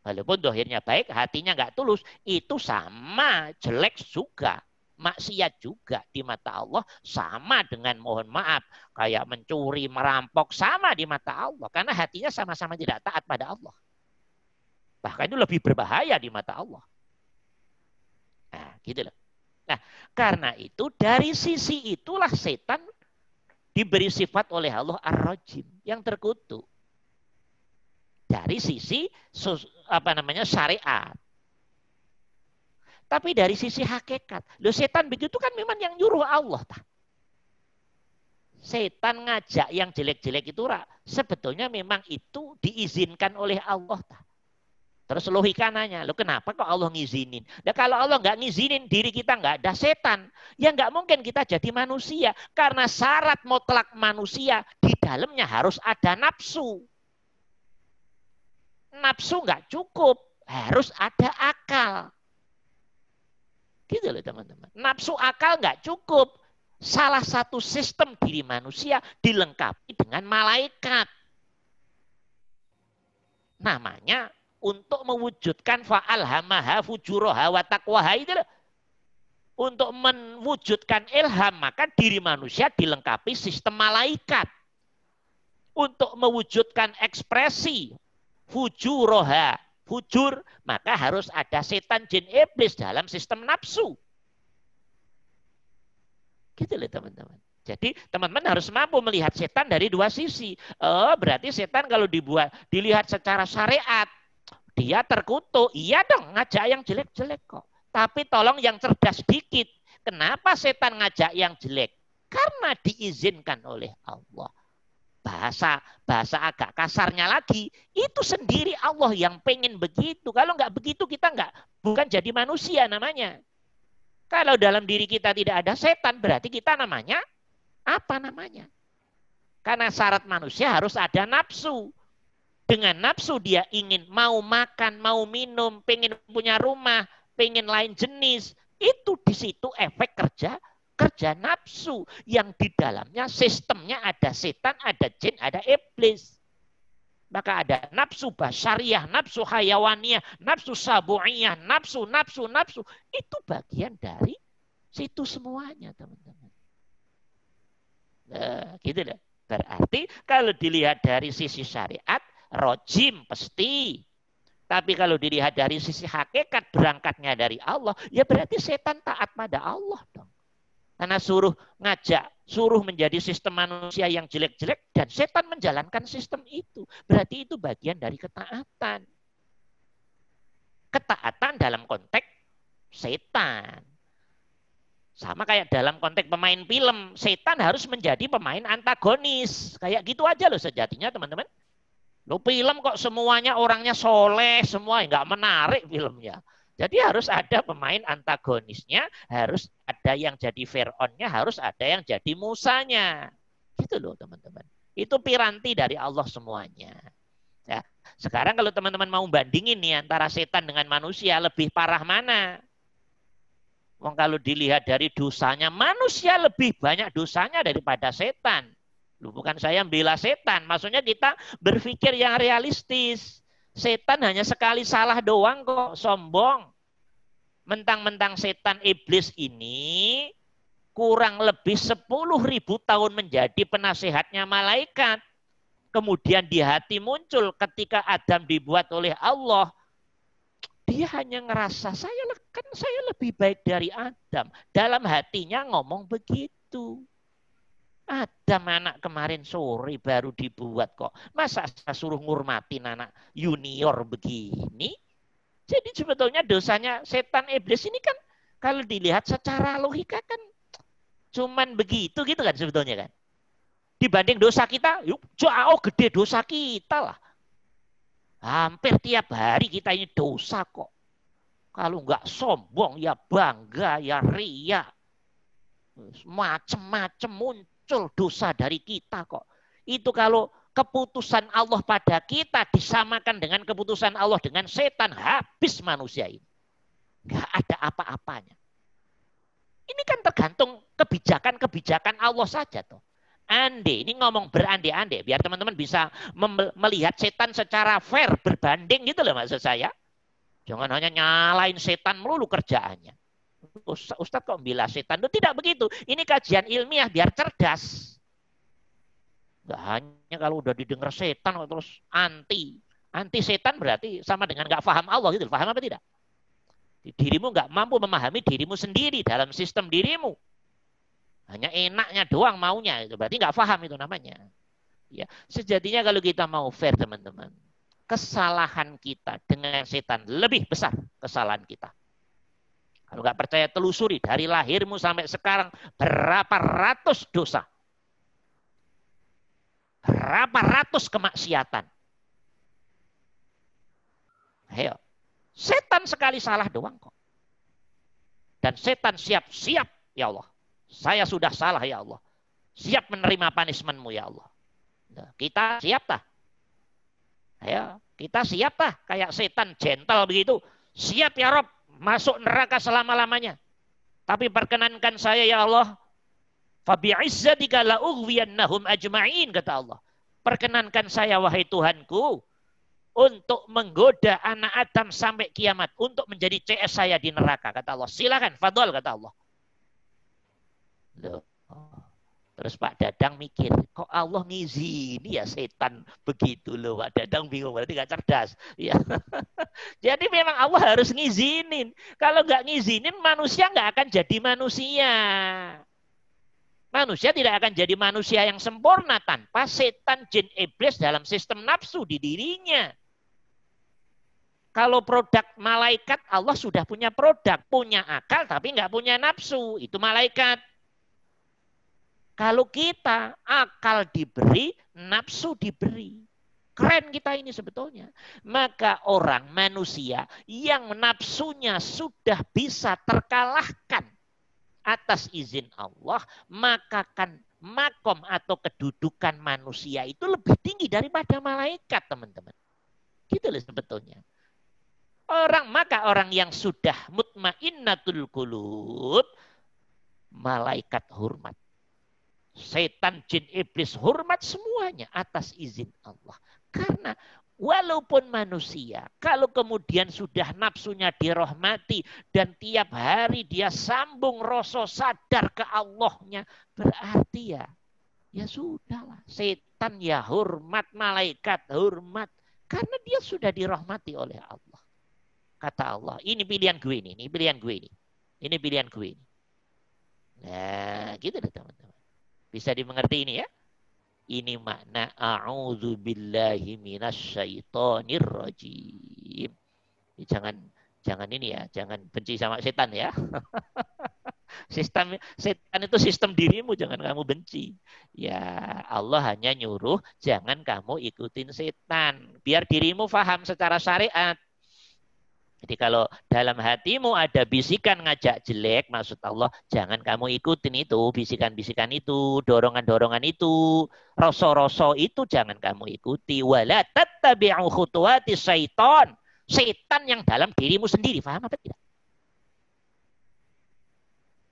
Walaupun dohirnya baik, hatinya nggak tulus. Itu sama, jelek juga. Maksiat juga di mata Allah. Sama dengan mohon maaf. Kayak mencuri, merampok. Sama di mata Allah. Karena hatinya sama-sama tidak taat pada Allah. Bahkan itu lebih berbahaya di mata Allah. Nah, gitu loh. Nah, karena itu dari sisi itulah setan diberi sifat oleh Allah ar-rajim, yang terkutuk. Dari sisi syariat. Tapi dari sisi hakikat, loh setan begitu kan memang yang nyuruh Allah. Setan ngajak yang jelek-jelek itu sebetulnya memang itu diizinkan oleh Allah. Terus logika nanya, lo kenapa kok Allah ngizinin? Nah, kalau Allah nggak ngizinin, diri kita nggak ada setan. Ya nggak mungkin kita jadi manusia. Karena syarat mutlak manusia, di dalamnya harus ada nafsu. Nafsu nggak cukup, harus ada akal. Gitu loh teman-teman. Nafsu akal nggak cukup. Salah satu sistem diri manusia dilengkapi dengan malaikat. Namanya untuk mewujudkan fa'alhamaha fujuraha wa taqwaha itu. Untuk mewujudkan ilham, maka diri manusia dilengkapi sistem malaikat. Untuk mewujudkan ekspresi fujuraha, fujur, maka harus ada setan jin iblis dalam sistem nafsu. Gitu loh teman-teman. Jadi teman-teman harus mampu melihat setan dari dua sisi. Berarti setan kalau dilihat secara syariat, dia terkutuk. Iya dong, ngajak yang jelek-jelek kok. Tapi tolong yang cerdas dikit. Kenapa setan ngajak yang jelek? Karena diizinkan oleh Allah. Bahasa agak kasarnya lagi, itu sendiri Allah yang pengen begitu. Kalau nggak begitu kita bukan jadi manusia namanya. Kalau dalam diri kita tidak ada setan, berarti kita namanya apa namanya? Karena syarat manusia harus ada nafsu. Dengan nafsu dia ingin mau makan, mau minum, pengen punya rumah, pengen lain jenis. Itu di situ efek kerja nafsu yang di dalamnya sistemnya ada setan, ada jin, ada iblis. Maka ada nafsu basyariah, nafsu hayawaniyah, nafsu sabu'iyah, nafsu. Itu bagian dari situ semuanya, teman-teman. Nah, gitu deh. Berarti kalau dilihat dari sisi syariat, rojim pasti. Tapi kalau dilihat dari sisi hakikat berangkatnya dari Allah, ya berarti setan taat pada Allah dong. Karena suruh menjadi sistem manusia yang jelek-jelek dan setan menjalankan sistem itu. Berarti itu bagian dari ketaatan. Ketaatan dalam konteks setan. Sama kayak dalam konteks pemain film, setan harus menjadi pemain antagonis. Kayak gitu aja loh sejatinya teman-teman. Lo film kok semuanya orangnya soleh, semua nggak menarik filmnya. Jadi harus ada pemain antagonisnya, harus ada yang jadi Fir'aunnya, harus ada yang jadi Musanya. Gitu loh teman-teman. Itu piranti dari Allah semuanya. Ya. Sekarang kalau teman-teman mau bandingin nih antara setan dengan manusia, lebih parah mana? Wong kalau dilihat dari dosanya, manusia lebih banyak dosanya daripada setan. Bukan saya membela setan, maksudnya kita berpikir yang realistis. Setan hanya sekali salah doang kok, sombong. Mentang-mentang setan iblis ini kurang lebih 10.000 tahun menjadi penasehatnya malaikat. Kemudian di hati muncul ketika Adam dibuat oleh Allah. Dia hanya ngerasa saya lebih baik dari Adam. Dalam hatinya ngomong begitu. Adam anak kemarin sore baru dibuat kok. Masa saya suruh ngurmatin anak junior begini? Jadi sebetulnya dosanya setan iblis ini kan kalau dilihat secara logika kan cuman begitu gitu kan sebetulnya kan. Dibanding dosa kita, yuk jauh gede dosa kita lah. Hampir tiap hari kita ini dosa kok. Kalau nggak sombong ya bangga ya ria. Macem-macem muncul dosa dari kita kok. Itu kalau keputusan Allah pada kita disamakan dengan keputusan Allah dengan setan, habis manusia ini. Nggak ada apa-apanya. Ini kan tergantung kebijakan-kebijakan Allah saja tuh. Andai, ini ngomong berandai-andai, biar teman-teman bisa melihat setan secara fair, berbanding gitu loh maksud saya. Jangan hanya nyalain setan melulu kerjaannya. Ustaz kok bilang setan itu tidak begitu. Ini kajian ilmiah biar cerdas. Nggak hanya kalau udah didengar setan terus anti setan berarti sama dengan nggak paham Allah gitu. Paham apa tidak? Dirimu nggak mampu memahami dirimu sendiri dalam sistem dirimu. Hanya enaknya doang maunya itu berarti nggak paham itu namanya. Ya, sejatinya kalau kita mau fair teman-teman, kesalahan kita dengan setan lebih besar kesalahan kita. Kalau nggak percaya telusuri dari lahirmu sampai sekarang berapa ratus dosa. Berapa ratus kemaksiatan. Ayo. Setan sekali salah doang kok. Dan setan siap-siap ya Allah. Saya sudah salah ya Allah. Siap menerima punishment-Mu ya Allah. Nah, kita siap tak? Ayo, kita siap tak? Kayak setan gentle begitu. Siap ya Rob. Masuk neraka selama-lamanya. Tapi perkenankan saya ya Allah. Fabi'izzatika la'ughwiyannahum ajma'in, kata Allah. Perkenankan saya wahai Tuhanku untuk menggoda anak Adam sampai kiamat, untuk menjadi CS saya di neraka, kata Allah. Silakan, fadol, kata Allah. Loh. Terus Pak Dadang mikir, kok Allah ngizini ya setan begitu loh. Pak Dadang bingung, berarti gak cerdas. Ya. Jadi memang Allah harus ngizinin. Kalau nggak ngizinin, manusia nggak akan jadi manusia. Manusia tidak akan jadi manusia yang sempurna tanpa setan, jin, iblis dalam sistem nafsu di dirinya. Kalau produk malaikat, Allah sudah punya produk. Punya akal tapi nggak punya nafsu. Itu malaikat. Kalau kita akal diberi, nafsu diberi. Keren kita ini sebetulnya. Maka orang manusia yang nafsunya sudah bisa terkalahkan atas izin Allah, maka kan makom atau kedudukan manusia itu lebih tinggi daripada malaikat, teman-teman. Gitu loh sebetulnya. Maka orang yang sudah mutmainnatul qulub, malaikat hormat. Setan, jin, iblis hormat semuanya atas izin Allah. Karena walaupun manusia, kalau kemudian sudah nafsunya dirahmati dan tiap hari dia sambung rasa sadar ke Allahnya, berarti ya sudahlah. Setan ya hormat, malaikat hormat. Karena dia sudah dirahmati oleh Allah. Kata Allah, ini pilihan gue ini pilihan gue ini. Ini pilihan gue ini. Nah, gitu deh teman-teman. Bisa dimengerti ini ya? Ini makna a'udzu billahi minasyaitonir rajim. Jangan ini ya, jangan benci sama setan ya. Setan itu sistem dirimu, jangan kamu benci. Ya, Allah hanya nyuruh jangan kamu ikutin setan, biar dirimu paham secara syariat. Jadi kalau dalam hatimu ada bisikan ngajak jelek, maksud Allah, jangan kamu ikutin itu, bisikan-bisikan itu, dorongan-dorongan itu, rasa-rasa itu jangan kamu ikuti. Wala tattabi'u khutuwati syaitan. Setan yang dalam dirimu sendiri, paham apa tidak?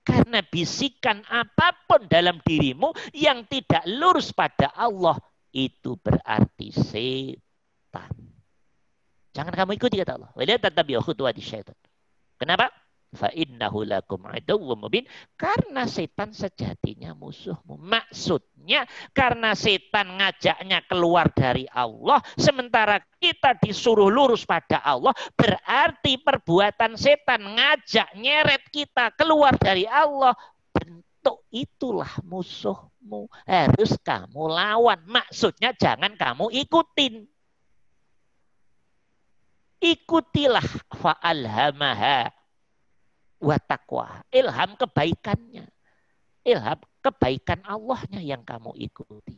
Karena bisikan apapun dalam dirimu yang tidak lurus pada Allah, itu berarti setan. Jangan kamu ikuti kata Allah. Wala tattabi'u khutuwati syaitan. Kenapa? Fa innahu lakum aduwwum mubin. Karena setan sejatinya musuhmu. Maksudnya karena setan ngajaknya keluar dari Allah, sementara kita disuruh lurus pada Allah, berarti perbuatan setan ngajak nyeret kita keluar dari Allah. Bentuk itulah musuhmu. Harus kamu lawan. Maksudnya jangan kamu ikutin. Ikutilah fa'alhamaha wa taqwa. Ilham kebaikannya. Ilham kebaikan Allahnya yang kamu ikuti.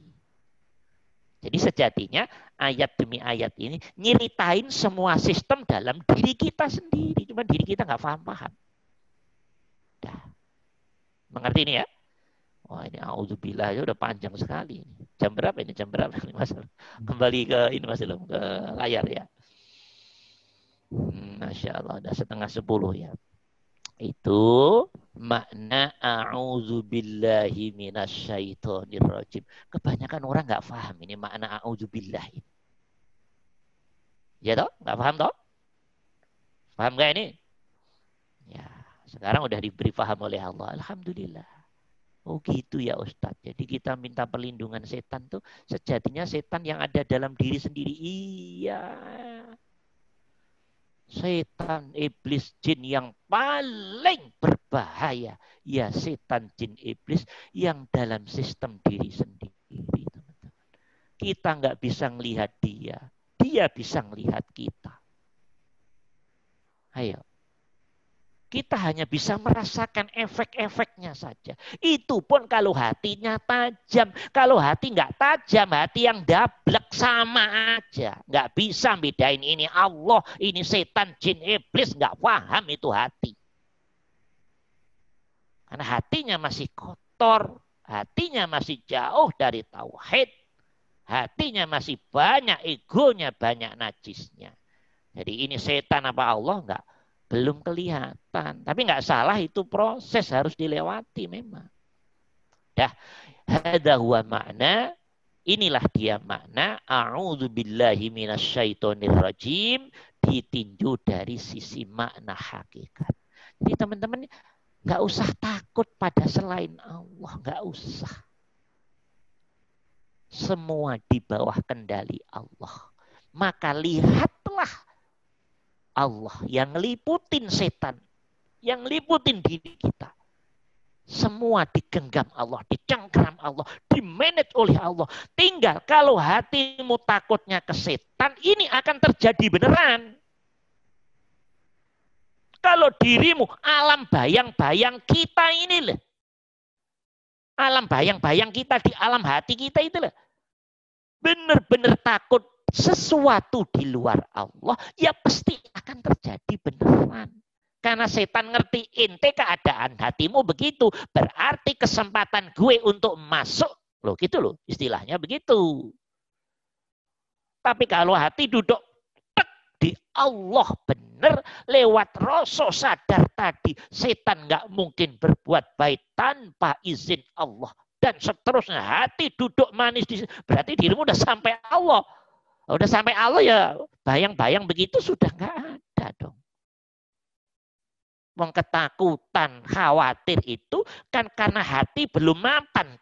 Jadi sejatinya ayat demi ayat ini nyeritain semua sistem dalam diri kita sendiri. Cuma diri kita nggak paham-paham. Mengerti ini ya? Wah ini auzubillah ya udah panjang sekali. Jam berapa ini? Jam berapa ini Mas? Kembali ke ini Mas Ilham, ke layar ya. Masya Allah, udah 9:30 ya. Itu makna a'udzubillahi minasyaitonirrajim. Kebanyakan orang nggak paham ini makna a'udzubillah ini. Ya toh? Nggak paham toh? Paham nggak ini? Ya, sekarang udah diberi paham oleh Allah. Alhamdulillah. Oh gitu ya Ustadz. Jadi kita minta perlindungan setan tuh sejatinya setan yang ada dalam diri sendiri. Iya. Setan, iblis, jin yang paling berbahaya. Ya setan, jin, iblis yang dalam sistem diri sendiri. Teman-teman. Kita nggak bisa melihat dia. Dia bisa melihat kita. Ayo. Kita hanya bisa merasakan efek-efeknya saja. Itu pun kalau hatinya tajam. Kalau hati nggak tajam, hati yang dablek sama aja. Nggak bisa bedain ini Allah, ini setan, jin, iblis. Nggak paham itu hati. Karena hatinya masih kotor. Hatinya masih jauh dari tauhid. Hatinya masih banyak egonya, banyak najisnya. Jadi ini setan apa Allah nggak? Belum kelihatan. Tapi nggak salah itu proses harus dilewati memang. Dah, hadza huwa makna, inilah dia makna a'udzubillahi minasyaitonirrajim ditinjau dari sisi makna hakikat. Jadi teman-teman nggak usah takut pada selain Allah, nggak usah. Semua di bawah kendali Allah. Maka lihatlah Allah yang liputin setan, yang liputin diri kita. Semua digenggam Allah, dicengkram Allah, dimanage oleh Allah. Tinggal kalau hatimu takutnya ke setan, ini akan terjadi beneran. Kalau dirimu alam bayang-bayang kita ini loh. Alam bayang-bayang kita di alam hati kita itu loh. Bener-bener takut sesuatu di luar Allah, ya pasti akan terjadi beneran. Karena setan ngerti ente keadaan hatimu begitu, berarti kesempatan gue untuk masuk, loh gitu loh, istilahnya begitu. Tapi kalau hati duduk tek di Allah bener, lewat rasa sadar tadi, setan nggak mungkin berbuat baik tanpa izin Allah. Dan seterusnya, hati duduk manis, berarti dirimu udah sampai Allah. Udah sampai Allah ya bayang-bayang begitu sudah nggak ada dong. Wong ketakutan, khawatir itu kan karena hati belum mapan.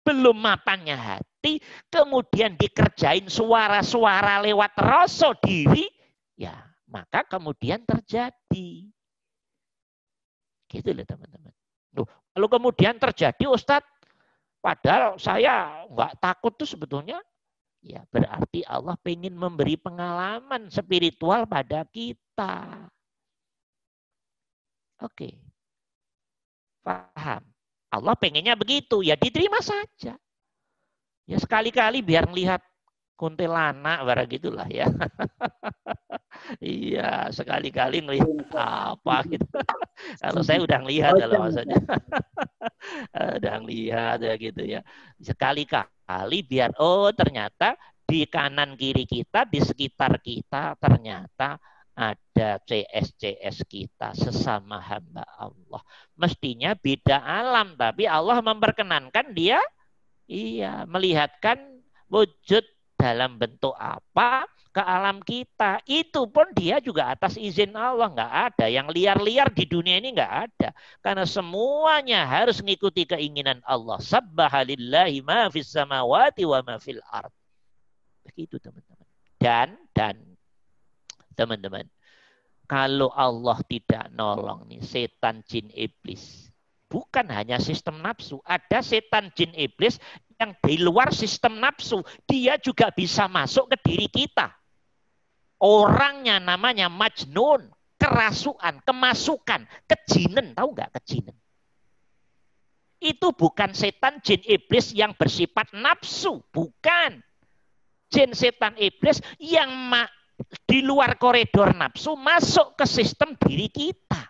Belum mapannya hati, kemudian dikerjain suara-suara lewat rasa diri, ya maka kemudian terjadi. Gitu loh teman-teman. Kalau kemudian terjadi Ustadz, padahal saya nggak takut tuh sebetulnya, ya berarti Allah pengen memberi pengalaman spiritual pada kita. Oke. Paham. Allah pengennya begitu, ya diterima saja. Ya sekali-kali biar melihat kuntilanak, barang gitulah ya. Iya, sekali-kali ngelihat apa gitu. Kalau saya udah ngelihat kalau maksudnya. Udah ngelihat ya gitu ya. Sekali-kali biar ternyata di kanan kiri kita, di sekitar kita ternyata ada CS kita sesama hamba Allah. Mestinya beda alam, tapi Allah memperkenankan dia melihatkan wujud dalam bentuk apa ke alam kita. Itu pun dia juga atas izin Allah. Nggak ada yang liar-liar di dunia ini, nggak ada. Karena semuanya harus mengikuti keinginan Allah. Sabbahalillahi ma fis samawati wa ma fil ard. Begitu teman-teman. Dan teman-teman, kalau Allah tidak nolong nih setan, jin, iblis, bukan hanya sistem nafsu, ada setan, jin, iblis yang di luar sistem nafsu, dia juga bisa masuk ke diri kita. Orangnya namanya majnun, kerasukan, kemasukan, kejinan, tahu nggak kejinan? Itu bukan setan, jin, iblis yang bersifat nafsu, bukan. Jin, setan, iblis yang di luar koridor nafsu masuk ke sistem diri kita.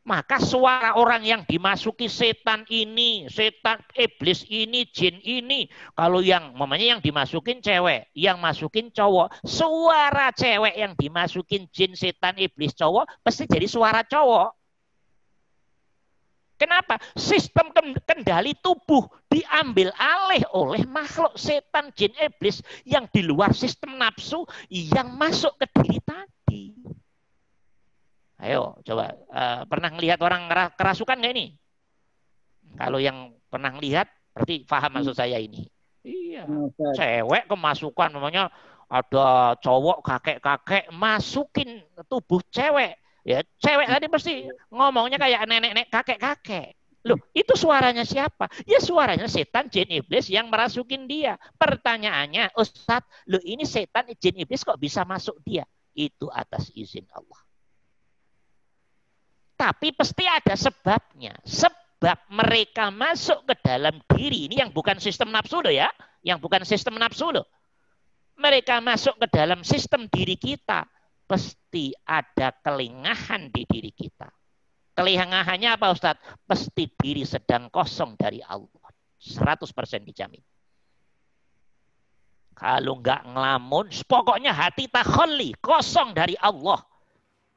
Maka suara orang yang dimasuki setan ini, setan iblis ini, jin ini, kalau yang mamanya yang dimasukin cewek, yang masukin cowok, suara cewek yang dimasukin jin, setan, iblis, cowok, pasti jadi suara cowok. Kenapa? Sistem kendali tubuh diambil alih oleh makhluk setan, jin, iblis yang di luar sistem nafsu yang masuk ke diri tadi. Ayo, coba. Pernah ngelihat orang kerasukan nggak ini? Kalau yang pernah ngelihat, berarti paham maksud saya ini. Iya. Cewek kemasukan, namanya ada cowok kakek-kakek masukin tubuh cewek. Ya, cewek tadi pasti ngomongnya kayak nenek-nenek kakek-kakek. Loh, itu suaranya siapa? Ya suaranya setan, jin, iblis yang merasukin dia. Pertanyaannya, Ustadz, loh ini setan, jin, iblis kok bisa masuk dia? Itu atas izin Allah. Tapi pasti ada sebabnya. Sebab mereka masuk ke dalam diri. Ini yang bukan sistem nafsu loh ya. Yang bukan sistem nafsu loh. Mereka masuk ke dalam sistem diri kita. Pasti ada kelengahan di diri kita. Kelengahannya apa Ustadz? Pasti diri sedang kosong dari Allah. 100% dijamin. Kalau nggak ngelamun, pokoknya hati takholi, kosong dari Allah.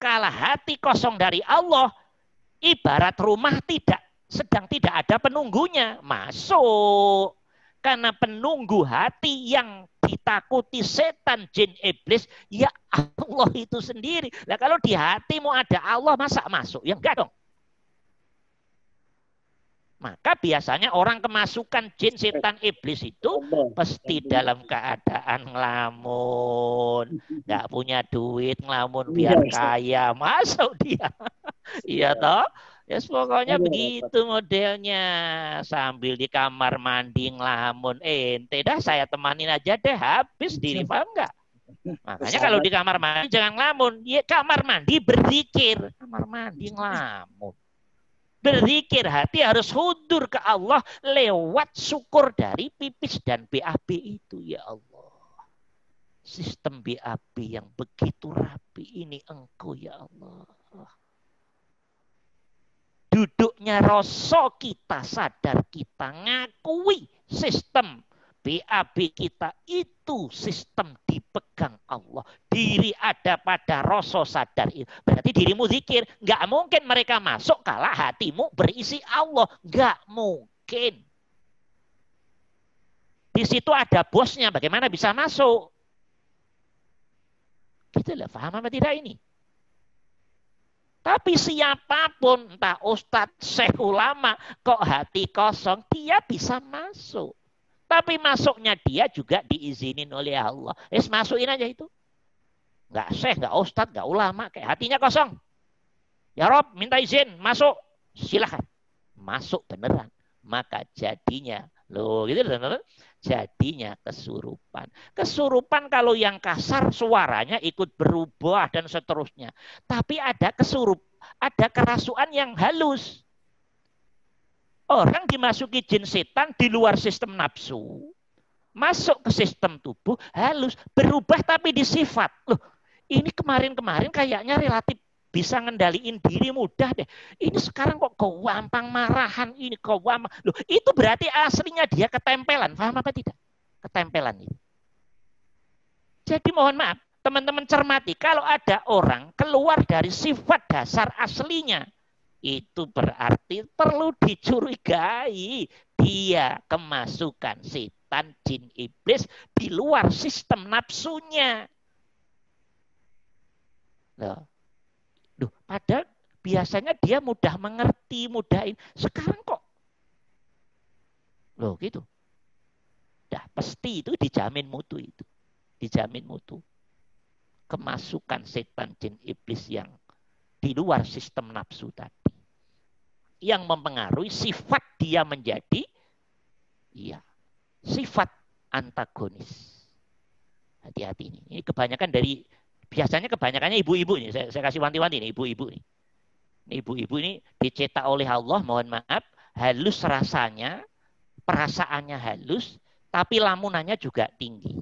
Kalau hati kosong dari Allah, ibarat rumah sedang tidak ada penunggunya. Masuk. Karena penunggu hati yang ditakuti setan, jin, iblis, ya Allah itu sendiri. Nah kalau di hatimu ada Allah, masa masuk? Ya enggak dong. Maka biasanya orang kemasukan jin, setan, iblis itu pasti dalam keadaan ngelamun. Nggak punya duit, ngelamun biar kaya. Masuk dia. Iya toh? Ya yes, pokoknya begitu modelnya. Sambil di kamar mandi ngelamun. Ente dah saya temanin aja deh. Habis diri, paham nggak? Makanya kalau di kamar mandi jangan ngelamun. Ya kamar mandi berzikir. Kamar mandi ngelamun. Berzikir, hati harus hudur ke Allah lewat syukur dari pipis dan BAB itu. Ya Allah. Sistem BAB yang begitu rapi ini engkau ya Allah. Duduknya rasa kita sadar kita ngakui sistem BAB kita itu sistem dipegang Allah. Diri ada pada rasa sadar itu. Berarti dirimu zikir. Nggak mungkin mereka masuk kalau hatimu berisi Allah. Nggak mungkin. Di situ ada bosnya. Bagaimana bisa masuk? Gitu lah. Paham apa tidak ini? Tapi siapapun, entah ustadz, syekh, ulama, kok hati kosong, dia bisa masuk. Tapi masuknya dia juga diizinin oleh Allah. Masukin aja itu. Nggak syekh, nggak ustadz, nggak ulama. Kayak hatinya kosong. Ya Rob, minta izin, masuk. Silahkan. Masuk beneran. Maka jadinya, loh gitu teman-teman. Jadinya kesurupan. Kesurupan kalau yang kasar suaranya ikut berubah dan seterusnya. Tapi ada ada kerasukan yang halus. Orang dimasuki jin setan di luar sistem nafsu. Masuk ke sistem tubuh, halus. Berubah tapi di sifat. Loh, ini kemarin-kemarin kayaknya relatif bisa ngendaliin diri mudah deh. Ini sekarang kok gampang marahan. Ini gampang. Loh, itu berarti aslinya dia ketempelan. Paham apa tidak? Ketempelan itu. Jadi mohon maaf, teman-teman cermati. Kalau ada orang keluar dari sifat dasar aslinya, itu berarti perlu dicurigai dia kemasukan setan, jin, iblis di luar sistem nafsunya. Loh, padahal biasanya dia mudah mengerti, mudah ini. Sekarang kok? Loh gitu. Dah pasti itu dijamin mutu itu. Dijamin mutu. Kemasukan setan, jin, iblis yang di luar sistem nafsu tadi. Yang mempengaruhi sifat dia menjadi sifat antagonis. Hati-hati ini. Ini kebanyakan biasanya kebanyakannya ibu-ibu nih. Saya kasih wanti-wanti nih ibu-ibu nih. Ibu-ibu ini dicetak oleh Allah, mohon maaf, halus rasanya, perasaannya halus, tapi lamunannya juga tinggi.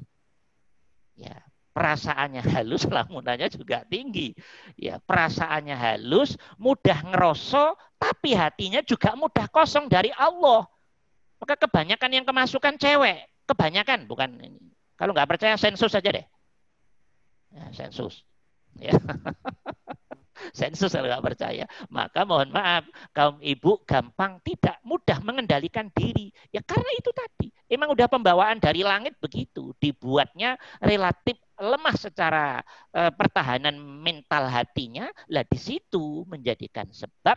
Ya, perasaannya halus, lamunannya juga tinggi. Ya, perasaannya halus, mudah ngeroso, tapi hatinya juga mudah kosong dari Allah. Maka kebanyakan yang kemasukan cewek, kebanyakan bukan ini. Kalau nggak percaya sensus aja deh. Ya, sensus. Ya. Sensus kalau nggak percaya. Maka mohon maaf, kaum ibu gampang tidak mudah mengendalikan diri. Ya karena itu tadi. Emang udah pembawaan dari langit begitu. Dibuatnya relatif lemah secara pertahanan mental hatinya. Lah di situ menjadikan sebab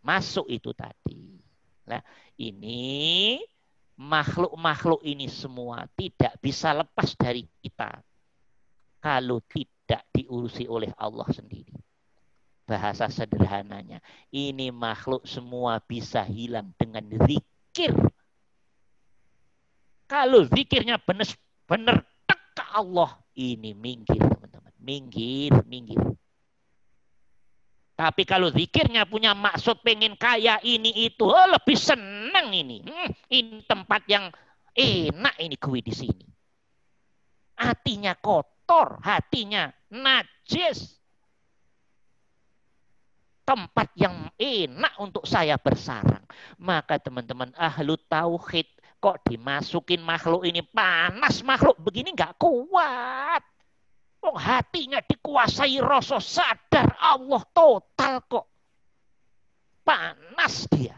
masuk itu tadi. Nah ini makhluk-makhluk ini semua tidak bisa lepas dari kita. Kalau tidak diurusi oleh Allah sendiri. Bahasa sederhananya, ini makhluk semua bisa hilang dengan zikir. Kalau zikirnya benar-benar tek ke Allah, ini minggir teman-teman. Minggir. Tapi kalau zikirnya punya maksud pengen kaya ini itu, lebih senang ini. Ini tempat yang enak ini gue di sini. Hatinya kotor, hatinya najis. Tempat yang enak untuk saya bersarang. Maka teman-teman ahlu tauhid kok dimasukin makhluk ini panas, makhluk begini nggak kuat. Oh, hatinya dikuasai rasa sadar Allah total kok. Panas dia.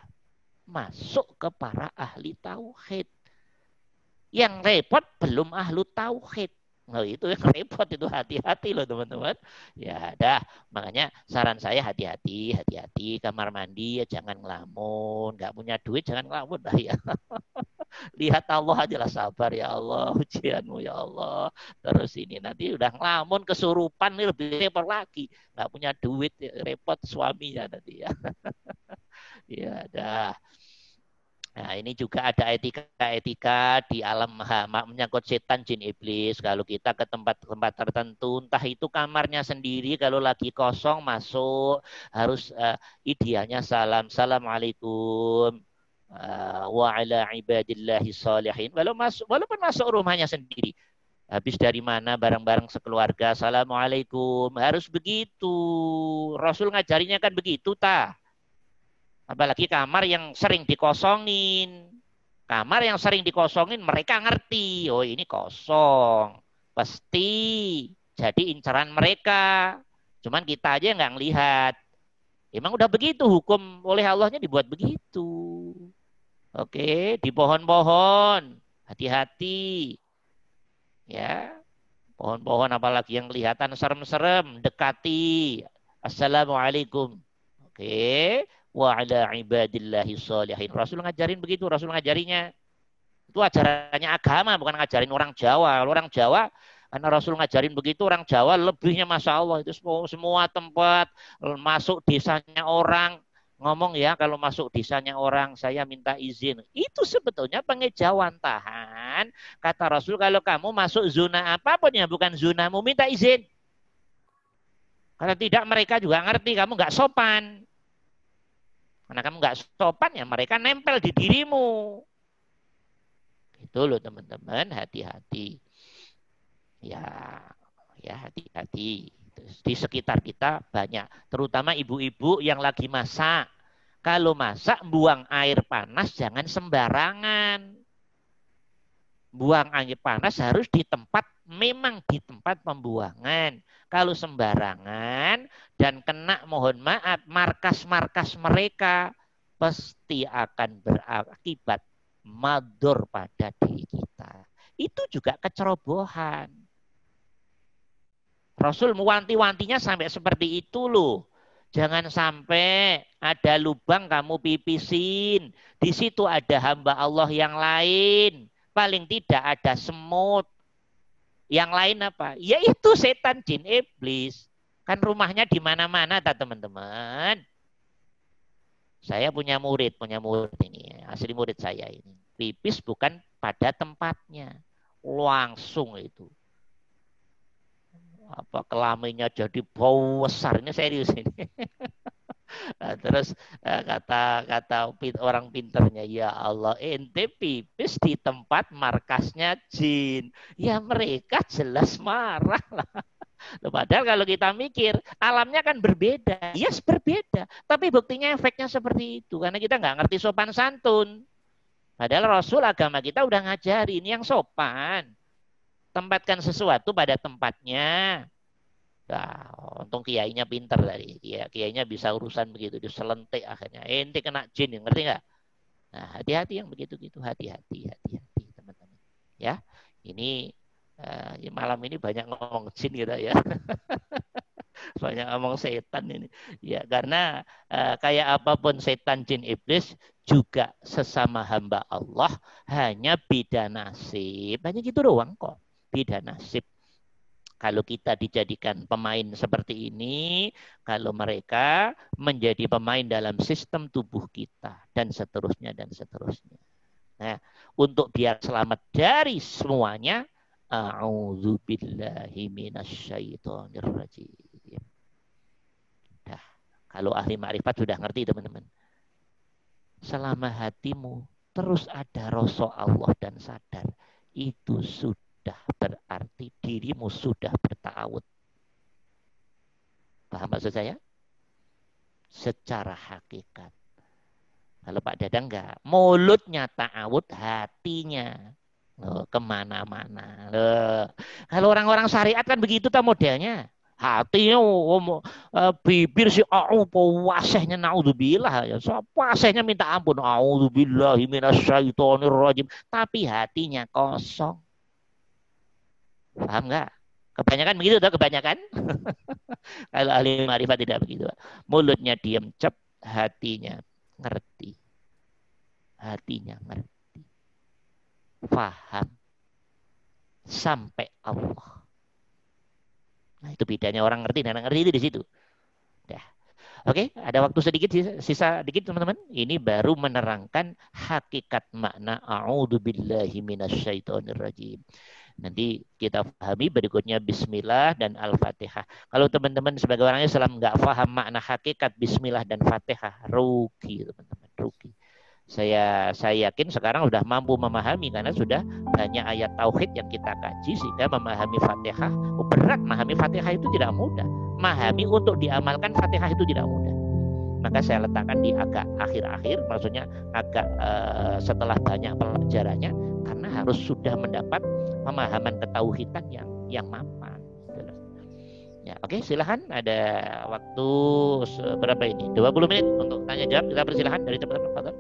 Masuk ke para ahli tauhid. Yang repot belum ahlu tauhid. Nah, itu yang repot, itu hati-hati loh teman-teman. Ya dah, makanya saran saya hati-hati kamar mandi ya jangan ngelamun, nggak punya duit jangan ngelamun lah ya. Lihat Allah aja lah, sabar ya Allah, ujianmu ya Allah. Terus ini nanti udah ngelamun kesurupan nih lebih repot lagi, nggak punya duit repot suaminya nanti ya. Ya dah. Nah, ini juga ada etika-etika di alam menyangkut setan, jin, iblis. Kalau kita ke tempat-tempat tertentu, entah itu kamarnya sendiri, kalau lagi kosong masuk, harus idealnya salam. Assalamualaikum wa ala ibadillahi sholihin. Walaupun masuk rumahnya sendiri. Habis dari mana bareng-bareng sekeluarga. Assalamualaikum. Harus begitu. Rasul ngajarinya kan begitu, tah. Apalagi kamar yang sering dikosongin. Kamar yang sering dikosongin mereka ngerti. Oh ini kosong. Pasti jadi incaran mereka. Cuman kita aja nggak ngelihat. Emang udah begitu hukum oleh Allahnya dibuat begitu. Oke, di pohon-pohon. Hati-hati. Ya. Pohon-pohon apalagi yang kelihatan serem-serem. Dekati. Assalamualaikum. Oke. Wa ala ibadillahi sholihin. Rasul ngajarin begitu, Rasul ngajarinya. Itu ajarannya agama, bukan ngajarin orang Jawa. Orang Jawa, karena Rasul ngajarin begitu, orang Jawa lebihnya Masya Allah. Itu semua tempat, masuk desanya orang, ngomong ya, kalau masuk desanya orang, saya minta izin. Itu sebetulnya pengejauhan tahan. Kata Rasul, kalau kamu masuk zona apapun yang bukan zonamu, minta izin. Kalau tidak, mereka juga ngerti, kamu nggak sopan. Karena kamu nggak sopan ya mereka nempel di dirimu. Itu loh teman-teman, hati-hati. Ya hati-hati. Di sekitar kita banyak, terutama ibu-ibu yang lagi masak. Kalau masak buang air panas jangan sembarangan. Buang air panas harus di tempat, memang di tempat pembuangan. Kalau sembarangan dan kena, mohon maaf, markas-markas mereka pasti akan berakibat mador pada diri kita. Itu juga kecerobohan. Rasul mewanti-wantinya sampai seperti itu loh. Jangan sampai ada lubang kamu pipisin. Di situ ada hamba Allah yang lain. Paling tidak ada semut. Yang lain apa? Yaitu setan, jin, iblis. Kan rumahnya di mana-mana, teman-teman. Saya punya murid ini. Asli murid saya ini. Pipis bukan pada tempatnya. Langsung itu. Apa kelaminnya jadi bau besar. Ini serius ini. Terus kata orang pinternya, ya Allah, ente pipis di tempat markasnya jin. Ya mereka jelas marah lah. Padahal kalau kita mikir, alamnya kan berbeda. Yes, berbeda. Tapi buktinya efeknya seperti itu. Karena kita nggak ngerti sopan santun. Padahal Rasul agama kita udah ngajarin yang sopan. Tempatkan sesuatu pada tempatnya. Nah, untung kiainya pinter tadi. Kiainya bisa urusan begitu. Diselentik akhirnya. Ente kena jin, ngerti nggak? Nah, hati-hati yang begitu-gitu. Hati-hati, teman-teman. Ya, ini malam ini banyak ngomong jin gitu ya. Banyak ngomong setan ini. Ya, karena kayak apapun setan, jin, iblis juga sesama hamba Allah, hanya beda nasib. Hanya gitu doang kok. Beda nasib. Kalau kita dijadikan pemain seperti ini, kalau mereka menjadi pemain dalam sistem tubuh kita, dan seterusnya, dan seterusnya. Nah, untuk biar selamat dari semuanya, a'udzubillahi minasyaitonirrajim. Nah, kalau ahli ma'rifat sudah ngerti teman-teman. Selama hatimu terus ada rasa Allah dan sadar, itu sudah berarti dirimu sudah berta'awud. Paham maksud saya? Secara hakikat. Kalau Pak Dadang enggak, mulutnya ta'awud, hatinya kemana-mana. Kalau orang-orang syariat kan begitu tak modelnya. Hatinya bibir si wasehnya naudzubillah ya. Wasehnya minta ampun, auzubillahi minasyaitonirrajim, tapi hatinya kosong. Paham nggak? Kebanyakan begitu tuh, kebanyakan. Kalau ahli ma'rifat tidak begitu. Mulutnya diam cep, hatinya ngerti. Hatinya ngerti. Faham. Sampai Allah. Nah, itu bedanya orang ngerti dan ngerti itu di situ. Dah. Oke, ada waktu sedikit, sisa dikit teman-teman. Ini baru menerangkan hakikat makna a'udzubillahi minasyaitonirrajim. Nanti kita pahami berikutnya bismillah dan al-fatihah. Kalau teman-teman sebagai orang Islam nggak paham makna hakikat bismillah dan fatihah, rugi teman-teman, rugi. Saya yakin sekarang sudah mampu memahami karena sudah banyak ayat tauhid yang kita kaji sehingga memahami Fatihah. Berat memahami Fatihah itu tidak mudah. Memahami untuk diamalkan Fatihah itu tidak mudah. Maka saya letakkan di agak akhir-akhir, maksudnya agak setelah banyak pelajarannya, karena harus sudah mendapat pemahaman ketauhidan yang mapan. Ya, oke, silahkan. Ada waktu berapa ini? 20 menit untuk tanya jawab. Kita persilahkan dari teman-teman.